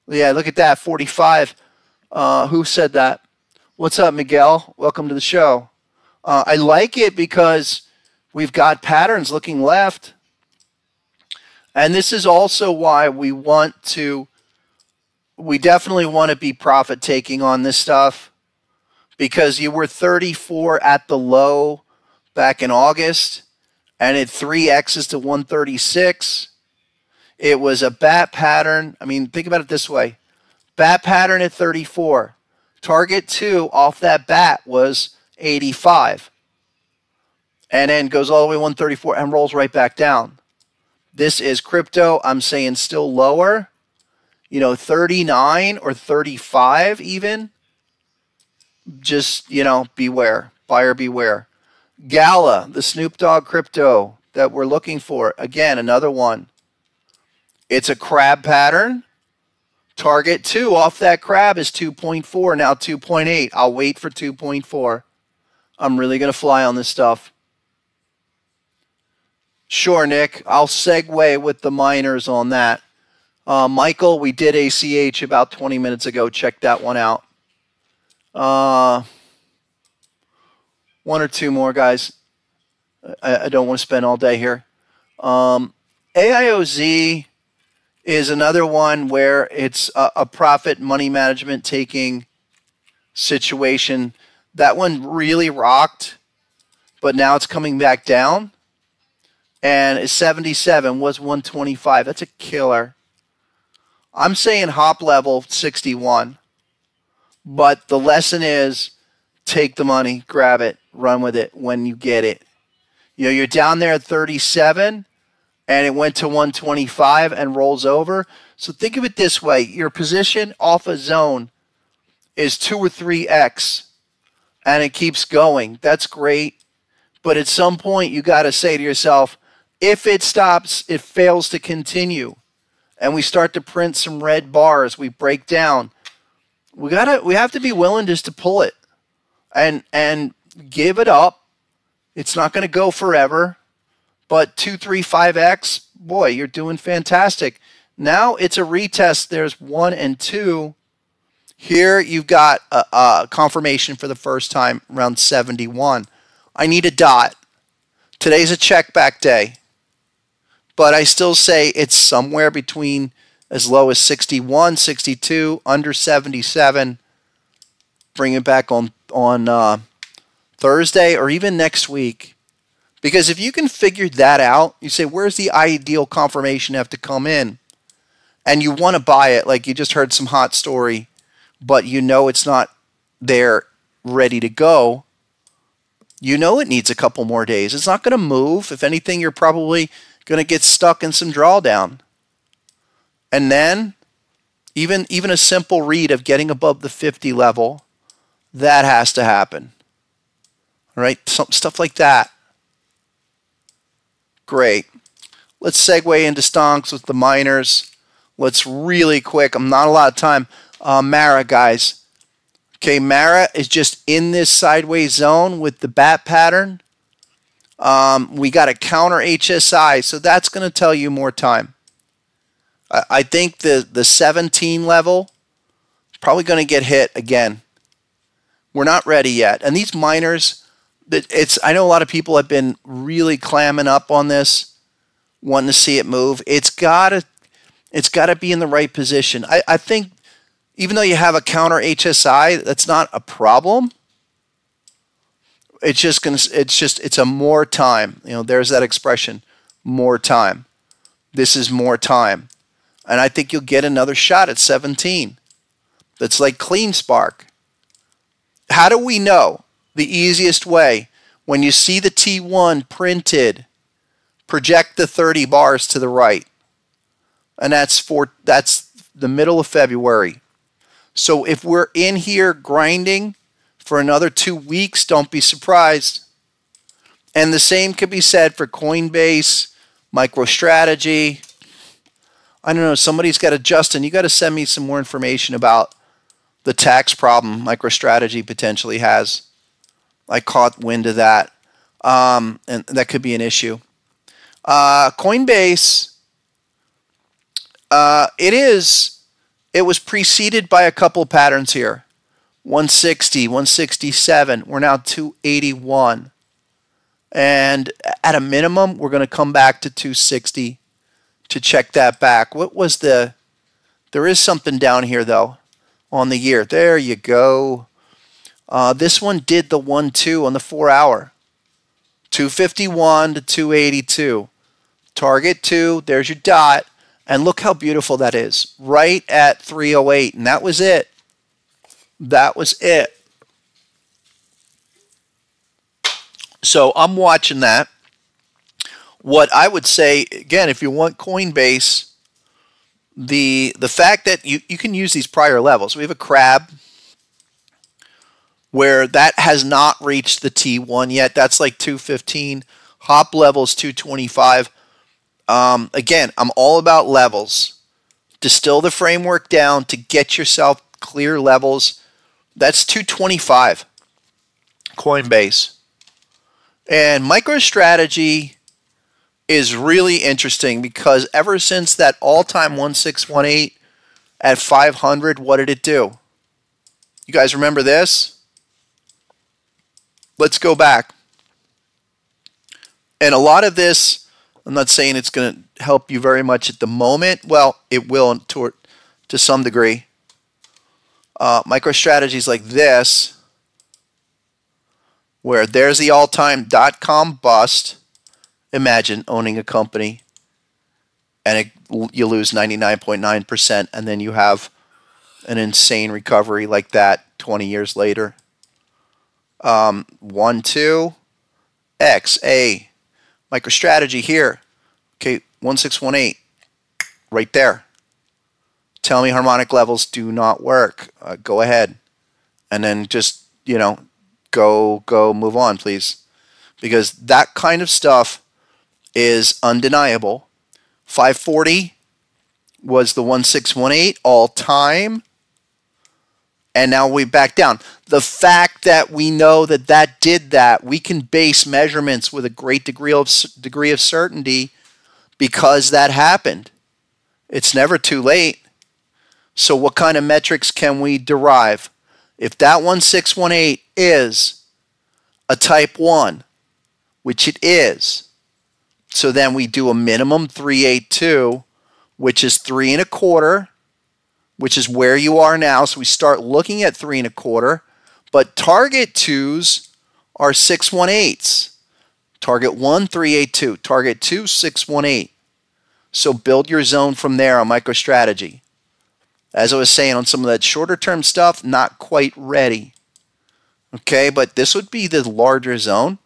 Yeah, look at that, 45. Who said that? What's up, Miguel? Welcome to the show. I like it because we've got patterns looking left. And this is also why we definitely want to be profit taking on this stuff, because you were 34 at the low back in August, and it 3x's to 136. It was a bat pattern. I mean, think about it this way. Bat pattern at 34. Target 2 off that bat was 85. And then goes all the way 134 and rolls right back down. This is crypto. I'm saying still lower. 39 or 35 even. Just, beware. Buyer beware. Gala, the Snoop Dogg crypto that we're looking for. Again, another one. It's a crab pattern. Target 2 off that crab is 2.4, now 2.8. I'll wait for 2.4. I'm really going to fly on this stuff. Sure, Nick. I'll segue with the miners on that. Michael, we did ACH about 20 minutes ago. Check that one out. One or two more, guys. I don't want to spend all day here. AIOZ is another one where it's a profit money management taking situation. That one really rocked, but now it's coming back down. And it's 77, was 125. That's a killer. I'm saying hop level 61. But the lesson is take the money, grab it, run with it when you get it. You're down there at 37, and it went to 125 and rolls over. So think of it this way. Your position off a zone is 2 or 3x, and it keeps going. That's great. But at some point, you got to say to yourself, if it stops, it fails to continue, and we start to print some red bars, we break down, we have to be willing just to pull it and give it up. It's not going to go forever, but 2, 3, 5x, boy, you're doing fantastic. Now it's a retest. There's 1 and 2. Here you've got a confirmation for the first time around 71. I need a dot. Today's a check back day, but I still say it's somewhere between as low as 61, 62, under 77. Bring it back on Thursday or even next week. Because if you can figure that out, you say, where's the ideal confirmation have to come in? And you want to buy it, like you just heard some hot story, but you know it's not there ready to go. You know it needs a couple more days. It's not going to move. If anything, you're probably going to get stuck in some drawdown. And then even a simple read of getting above the 50 level, that has to happen. All right, some stuff like that. Great. Let's segue into stonks with the miners. Let's really quick. I'm not a lot of time. Mara, guys. Okay, Mara is just in this sideways zone with the bat pattern. We got a counter HSI, so that's going to tell you more time. I think the 17 level Probably going to get hit again. We're not ready yet. And these miners, I know a lot of people have been really clamming up on this, wanting to see it move. It's got to be in the right position. I think even though you have a counter HSI, that's not a problem. It's a more time. There's that expression, more time. This is more time. And I think you'll get another shot at 17. That's like clean spark. How do we know? The easiest way, when you see the T1 printed, project the 30 bars to the right. And that's the middle of February. So if we're in here grinding for another 2 weeks, don't be surprised. And the same could be said for Coinbase, MicroStrategy. I don't know, somebody's got to, Justin, you got to send me some more information about the tax problem MicroStrategy potentially has. I caught wind of that. And that could be an issue. Coinbase, it was preceded by a couple of patterns here. 160, 167. We're now 281. And at a minimum, we're going to come back to 260 to check that back. What was there is something down here, though, on the year. There you go. This one did the 1-2 on the 4-hour. 251 to 282. Target 2, there's your dot. And look how beautiful that is. Right at 308. And that was it. That was it. So I'm watching that. What I would say, again, if you want Coinbase, the fact that you can use these prior levels. We have a crab where that has not reached the T1 yet. That's like 215. Hop levels 225. Again, I'm all about levels. Distill the framework down to get yourself clear levels. That's 225. Coinbase. And MicroStrategy is really interesting because ever since that all-time 1618 at 500, what did it do? You guys remember this? Let's go back. And a lot of this, I'm not saying it's going to help you very much at the moment. Well, it will to some degree. MicroStrategies like this, where there's the all-time .com bust. Imagine owning a company and you lose 99.9%, and then you have an insane recovery like that 20 years later. 1, 2, X, A. MicroStrategy here. Okay, 1618. Right there. Tell me harmonic levels do not work. Go ahead. And then just, go move on, please. Because that kind of stuff is undeniable. 540 was the 1618 all time. And now we back down. The fact that we know that did that, we can base measurements with a great degree of certainty because that happened. It's never too late. So what kind of metrics can we derive? If that 1618 is a type 1, which it is, so then we do a minimum 382, which is 3 1/4, which is where you are now. So we start looking at 3 1/4, but target 2s are 618s. Target 1, 382. Target 2, 618. So build your zone from there on MicroStrategy. As I was saying on some of that shorter term stuff, not quite ready. Okay, but this would be the larger zone.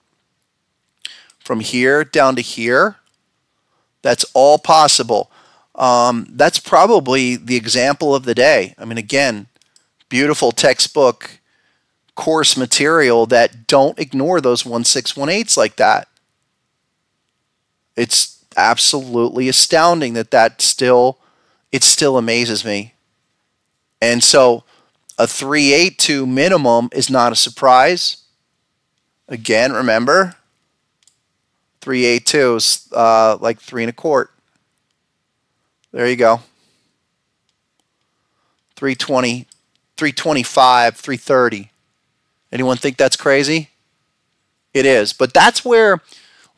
From here down to here. That's all possible. That's probably the example of the day. I mean, again, beautiful textbook course material that don't ignore those 1618s like that. It's absolutely astounding that it still amazes me. And so a 382 minimum is not a surprise. Again, remember, 382 is like 3 1/4. There you go. 320 325, 330. Anyone think that's crazy? It is. But that's where,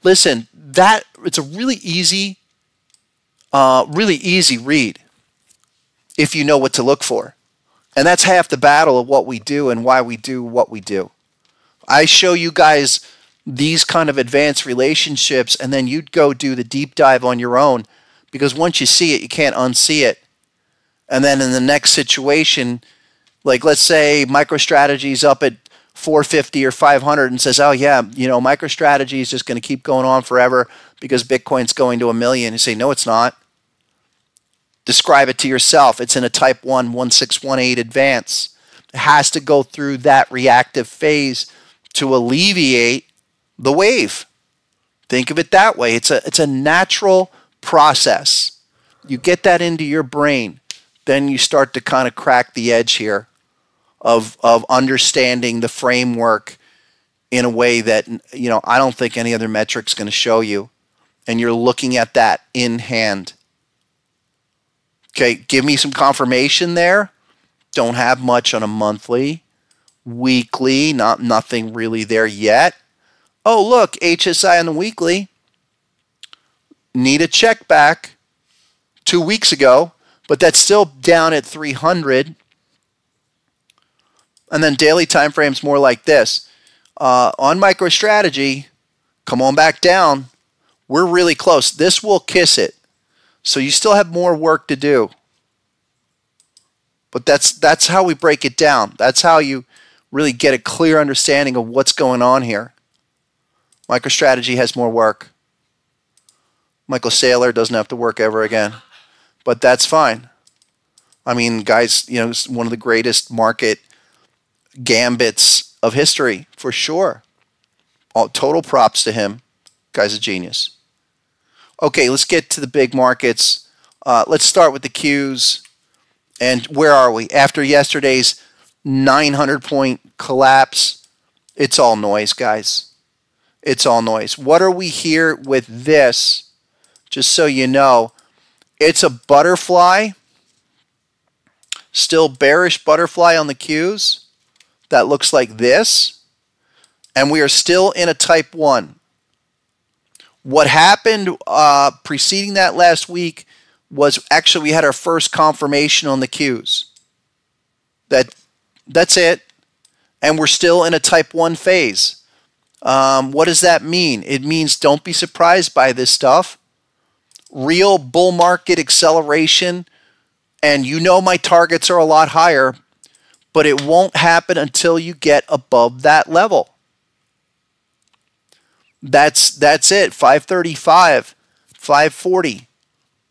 listen, it's a really easy read if you know what to look for. And that's half the battle of what we do and why we do what we do. I show you guys these kind of advanced relationships, and then you'd go do the deep dive on your own, because once you see it, you can't unsee it. And then in the next situation, like let's say MicroStrategy's up at 450 or 500 and says, oh yeah, MicroStrategy is just going to keep going on forever because Bitcoin's going to 1 million. You say, no, it's not. Describe it to yourself. It's in a type 1 1618 advance. It has to go through that reactive phase to alleviate the wave. Think of it that way. It's a natural process. You get that into your brain, then you start to kind of crack the edge here of understanding the framework in a way that I don't think any other metric's going to show you, and you're looking at that in hand. Okay, give me some confirmation there. Don't have much on a monthly, weekly, nothing really there yet. Oh, look, HSI on the weekly. Need a check back 2 weeks ago, but that's still down at 300. And then daily time frames more like this. On MicroStrategy, come on back down. We're really close. This will kiss it. So you still have more work to do. But that's how we break it down. That's how you really get a clear understanding of what's going on here. MicroStrategy has more work. Michael Saylor doesn't have to work ever again. But that's fine. I mean, guys, it's one of the greatest market gambits of history, for sure. All total props to him. Guy's a genius. Okay, let's get to the big markets. Let's start with the Qs. And where are we? After yesterday's 900-point collapse, it's all noise, guys. It's all noise. What are we here with this? Just so you know, it's a butterfly. Still bearish butterfly on the Qs. That looks like this. And we are still in a type 1. What happened preceding that last week was actually we had our first confirmation on the Qs. That's it. And we're still in a type 1 phase. What does that mean? It means don't be surprised by this stuff. Real bull market acceleration. And my targets are a lot higher, but it won't happen until you get above that level. That's it. 535, 540.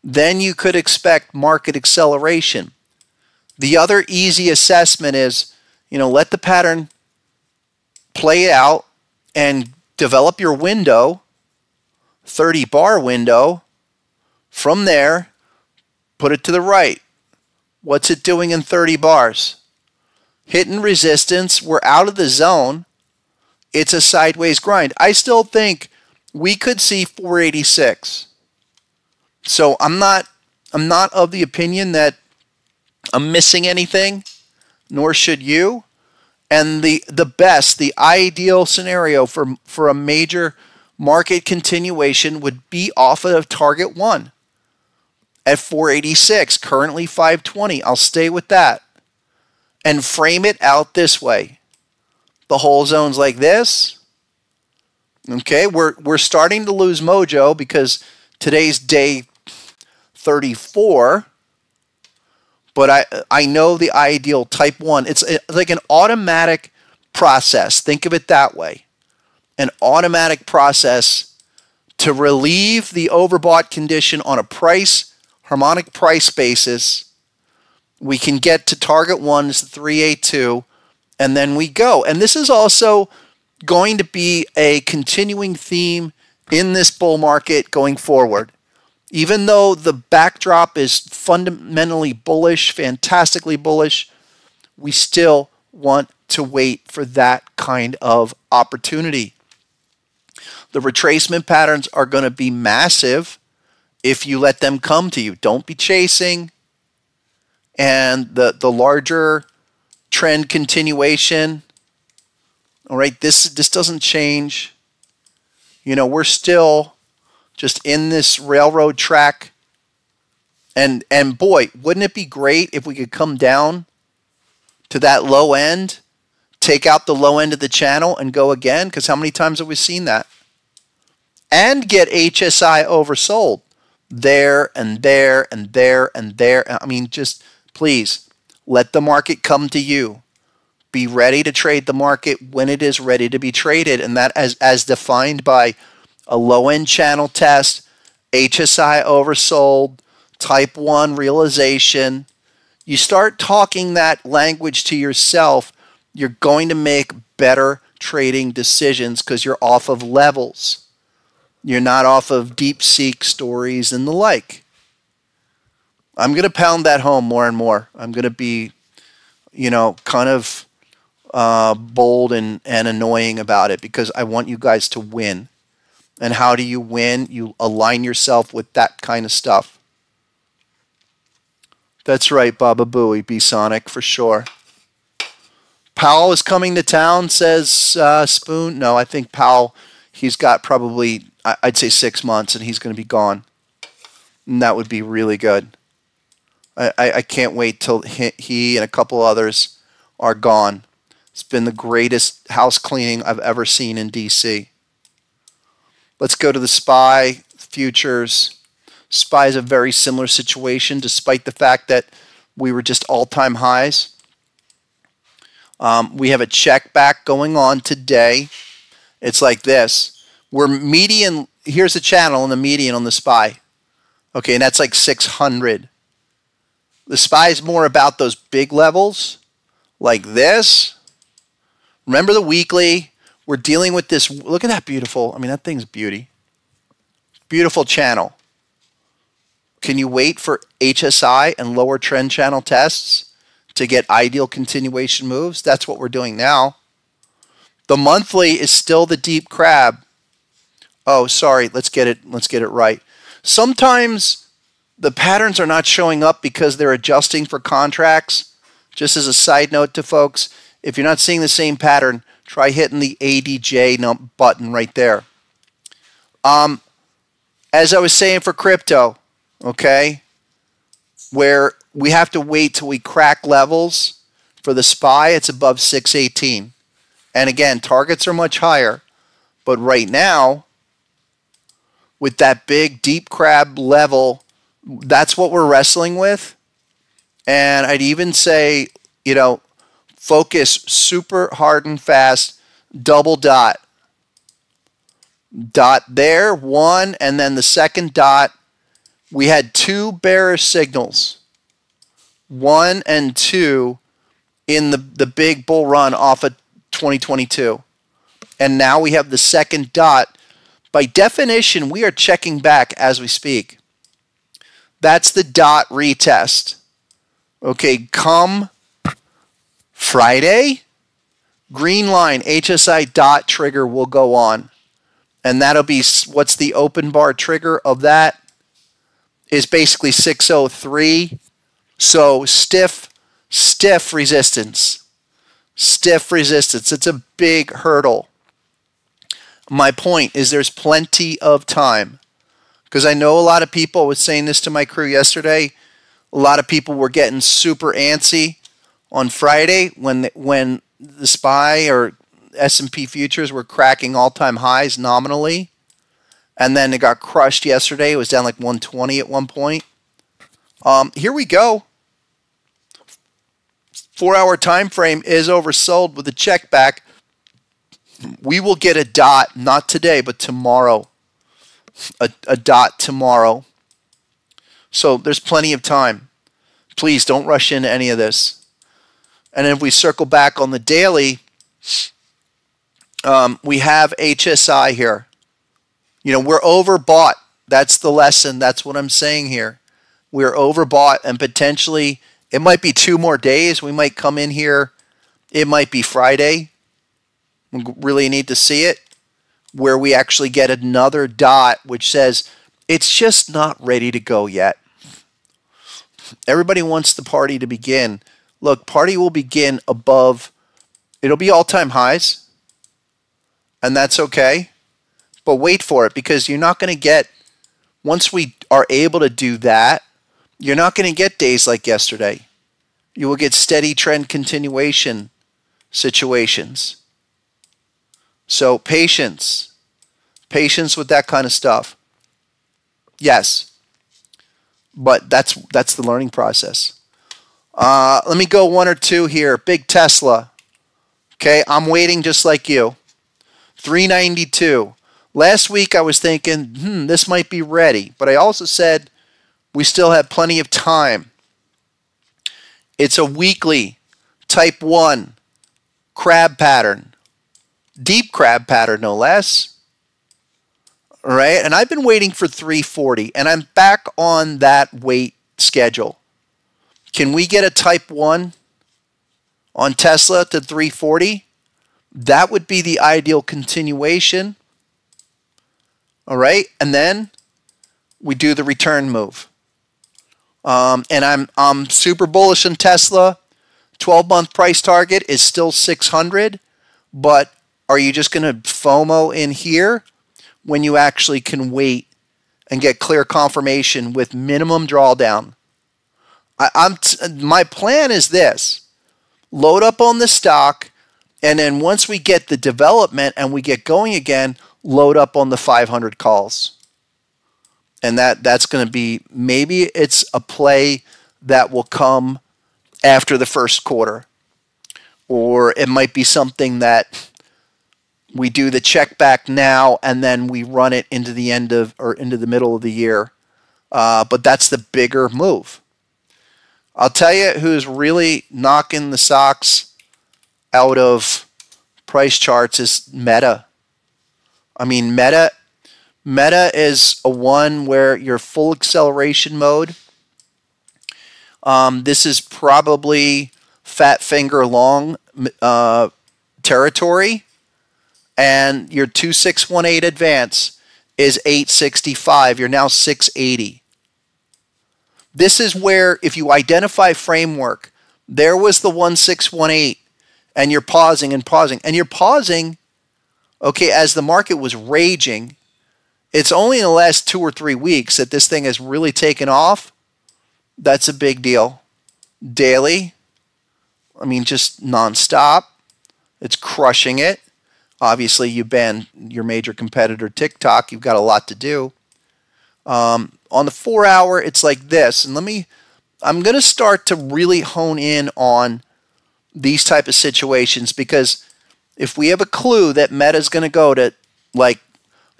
Then you could expect market acceleration. The other easy assessment is, let the pattern play out and develop your window, 30-bar window. From there, put it to the right. What's it doing in 30 bars? Hitting resistance. We're out of the zone. It's a sideways grind. I still think we could see 486. So I'm not of the opinion that I'm missing anything, nor should you. And the ideal scenario for a major market continuation would be off of target 1 at 486, currently 520. I'll stay with that. And frame it out this way. The whole zone's like this. Okay, we're starting to lose mojo because today's day 34. But I know the ideal type 1. It's like an automatic process. Think of it that way. An automatic process to relieve the overbought condition on a harmonic price basis. We can get to target 1 is the 382, and then we go. And this is also going to be a continuing theme in this bull market going forward. Even though the backdrop is fundamentally bullish, fantastically bullish, we still want to wait for that kind of opportunity. The retracement patterns are going to be massive if you let them come to you. Don't be chasing. And the larger trend continuation. All right, this doesn't change. You know, we're still just in this railroad track. And boy, wouldn't it be great if we could come down to that low end, take out the low end of the channel and go again? Because how many times have we seen that? And get HSI oversold there and there and there and there. I mean, just please let the market come to you. Be ready to trade the market when it is ready to be traded, and that as defined by a low-end channel test, HSI oversold, type 1 realization. You start talking that language to yourself, you're going to make better trading decisions because you're off of levels. You're not off of deep seek stories and the like. I'm going to pound that home more and more. I'm going to be, you know, kind of bold and annoying about it because I want you guys to win. And how do you win? You align yourself with that kind of stuff. That's right, Baba Booey, B-Sonic, for sure. Powell is coming to town, says Spoon. No, I think Powell, he's got probably, I'd say 6 months, and he's going to be gone. And that would be really good. I can't wait till he and a couple others are gone. It's been the greatest house cleaning I've ever seen in D.C. Let's go to the SPY futures. SPY is a very similar situation despite the fact that we were just all-time highs. We have a check back going on today. It's like this. We're median. Here's the channel and the median on the SPY. Okay, and that's like 600. The SPY is more about those big levels like this. Remember the weekly? We're dealing with this. Look at that beautiful. I mean, that thing's beauty. Beautiful channel. Can you wait for HSI and lower trend channel tests to get ideal continuation moves? That's what we're doing now. The monthly is still the deep crab. Oh, sorry. Let's get it right. Sometimes the patterns are not showing up because they're adjusting for contracts. Just as a side note to folks, if you're not seeing the same pattern, try hitting the ADJ button right there. As I was saying for crypto, okay, where we have to wait till we crack levels. For the SPY, it's above 618. And again, targets are much higher. But right now, with that big deep crab level, that's what we're wrestling with. And I'd even say, you know, focus super hard and fast, double dot. Dot there, one, and then the second dot. We had two bearish signals, 1 and 2, in the big bull run off of 2022. And now we have the second dot. By definition, we are checking back as we speak. That's the dot retest. Okay, come Friday, green line, HSI dot trigger will go on. And that'll be, what's the open bar trigger of that? Is basically 603. So stiff resistance. Stiff resistance. It's a big hurdle. My point is there's plenty of time. Because I know a lot of people, I was saying this to my crew yesterday, a lot of people were getting super antsy on Friday when the SPY or S&P futures were cracking all-time highs nominally. And then it got crushed yesterday. It was down like 120 at one point. Here we go. 4-hour time frame is oversold with a check back. We will get a dot, not today, but tomorrow. A dot tomorrow. So there's plenty of time. Please don't rush into any of this. And if we circle back on the daily, we have HSI here. You know, we're overbought. That's the lesson. That's what I'm saying here. We're overbought, and potentially it might be 2 more days. We might come in here. It might be Friday. We really need to see it, where we actually get another dot which says it's just not ready to go yet. Everybody wants the party to begin. Look, party will begin above, it'll be all-time highs, and that's okay. But wait for it, because you're not going to get, once we are able to do that, you're not going to get days like yesterday. You will get steady trend continuation situations. So patience. Patience with that kind of stuff. Yes. But that's the learning process. Let me go one or two here. Big Tesla. Okay, I'm waiting just like you. 392. Last week I was thinking, this might be ready. But I also said we still have plenty of time. It's a weekly type 1 crab pattern. Deep crab pattern, no less. All right, and I've been waiting for 340, and I'm back on that wait schedule. Can we get a type 1 on Tesla to 340? That would be the ideal continuation. All right, and then we do the return move. And I'm super bullish on Tesla. 12-month price target is still 600, but are you just going to FOMO in here when you actually can wait and get clear confirmation with minimum drawdown? My plan is this: load up on the stock, and then once we get the development and we get going again, load up on the 500 calls. And that's going to be, maybe it's a play that will come after the first quarter. Or it might be something that we do the check back now and then we run it into the end of, or into the middle of the year. But that's the bigger move. I'll tell you who's really knocking the socks out of price charts is Meta. I mean, Meta is a one where you're full acceleration mode. This is probably fat finger long territory. And your 2618 advance is 865. You're now 680. This is where, if you identify framework, there was the 1618, and you're pausing and pausing. And you're pausing, okay, as the market was raging. It's only in the last 2 or 3 weeks that this thing has really taken off. That's a big deal. Daily, I mean, just nonstop. It's crushing it. Obviously, you banned your major competitor, TikTok. You've got a lot to do. On the 4 hour, it's like this. And I'm going to start to really hone in on these type of situations, because if we have a clue that Meta's going to go to, like,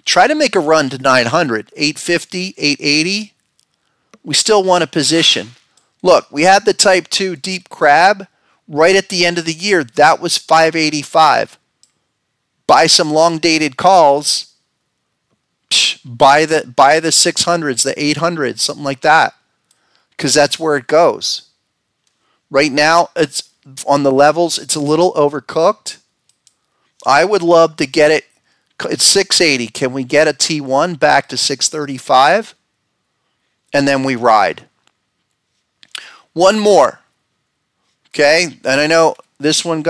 try to make a run to 900, 850, 880, we still want a position. Look, we had the type 2 deep crab right at the end of the year. That was 585. Buy some long dated calls. Buy the 600s, the 800s, something like that, because that's where it goes. Right now, it's on the levels. It's a little overcooked. I would love to get it. It's 680. Can we get a T1 back to 635? And then we ride. One more. Okay, and I know this one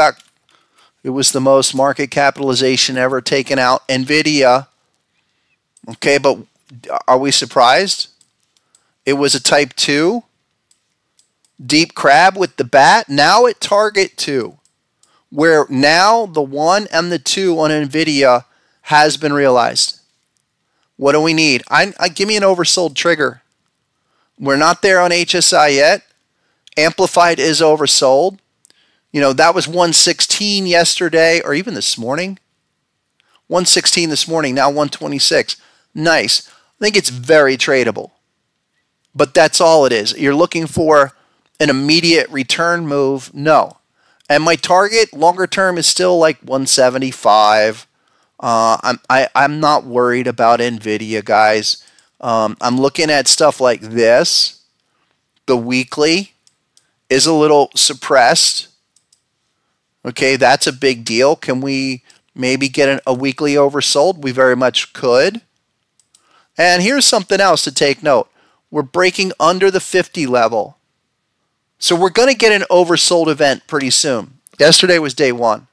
it was the most market capitalization ever taken out. NVIDIA. Okay, but are we surprised? It was a type 2 deep crab with the bat. Now at target 2, where now the 1 and the 2 on NVIDIA has been realized. What do we need? Give me an oversold trigger. We're not there on HSI yet. Amplified is oversold. You know, that was 116 yesterday, or even this morning. 116 this morning, now 126. Nice. I think it's very tradable. But that's all it is. You're looking for an immediate return move? No. And my target longer term is still like 175. I'm not worried about NVIDIA, guys. I'm looking at stuff like this. The weekly is a little suppressed. Okay, that's a big deal. Can we maybe get a weekly oversold? We very much could. And here's something else to take note. We're breaking under the 50 level. So we're going to get an oversold event pretty soon. Yesterday was day one.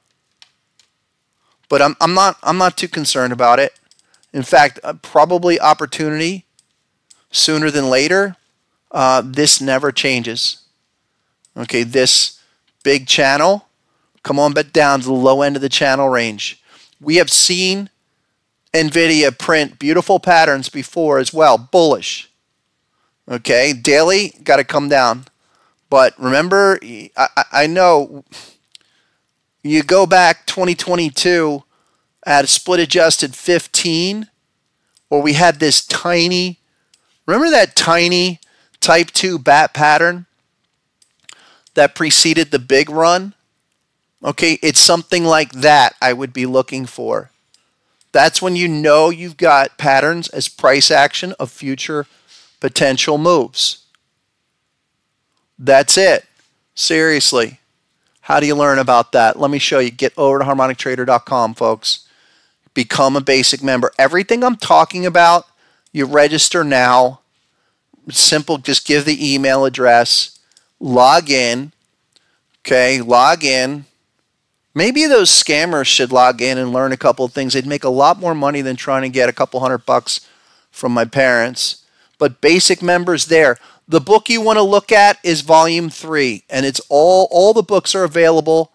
But I'm not too concerned about it. In fact, probably opportunity sooner than later. This never changes. Okay, this big channel, come on back down to the low end of the channel range. We have seen NVIDIA print beautiful patterns before as well, bullish. Okay, daily, got to come down. But remember, I know you go back 2022 at a split adjusted 15, where we had this tiny, remember that tiny type 2 bat pattern that preceded the big run? Okay, it's something like that I would be looking for. That's when you know you've got patterns as price action of future potential moves. That's it. Seriously. How do you learn about that? Let me show you. Get over to harmonictrader.com, folks. Become a basic member. Everything I'm talking about, you register now. It's simple. Just give the email address. Log in. Okay, log in. Maybe those scammers should log in and learn a couple of things. They'd make a lot more money than trying to get a couple $100 from my parents. But basic members there. The book you want to look at is volume 3, and it's all the books are available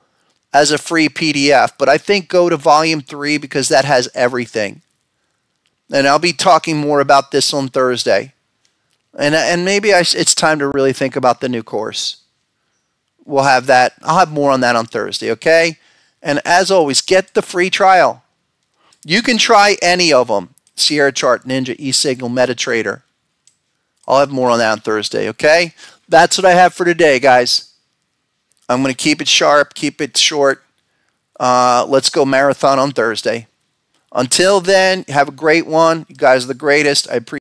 as a free PDF. But I think go to volume 3 because that has everything. And I'll be talking more about this on Thursday. And maybe it's time to really think about the new course. We'll have that. I'll have more on that on Thursday, okay? And as always, get the free trial. You can try any of them. Sierra Chart, Ninja, eSignal, MetaTrader. I'll have more on that on Thursday, okay? That's what I have for today, guys. I'm going to keep it sharp, keep it short. Let's go marathon on Thursday. Until then, have a great one. You guys are the greatest. I appreciate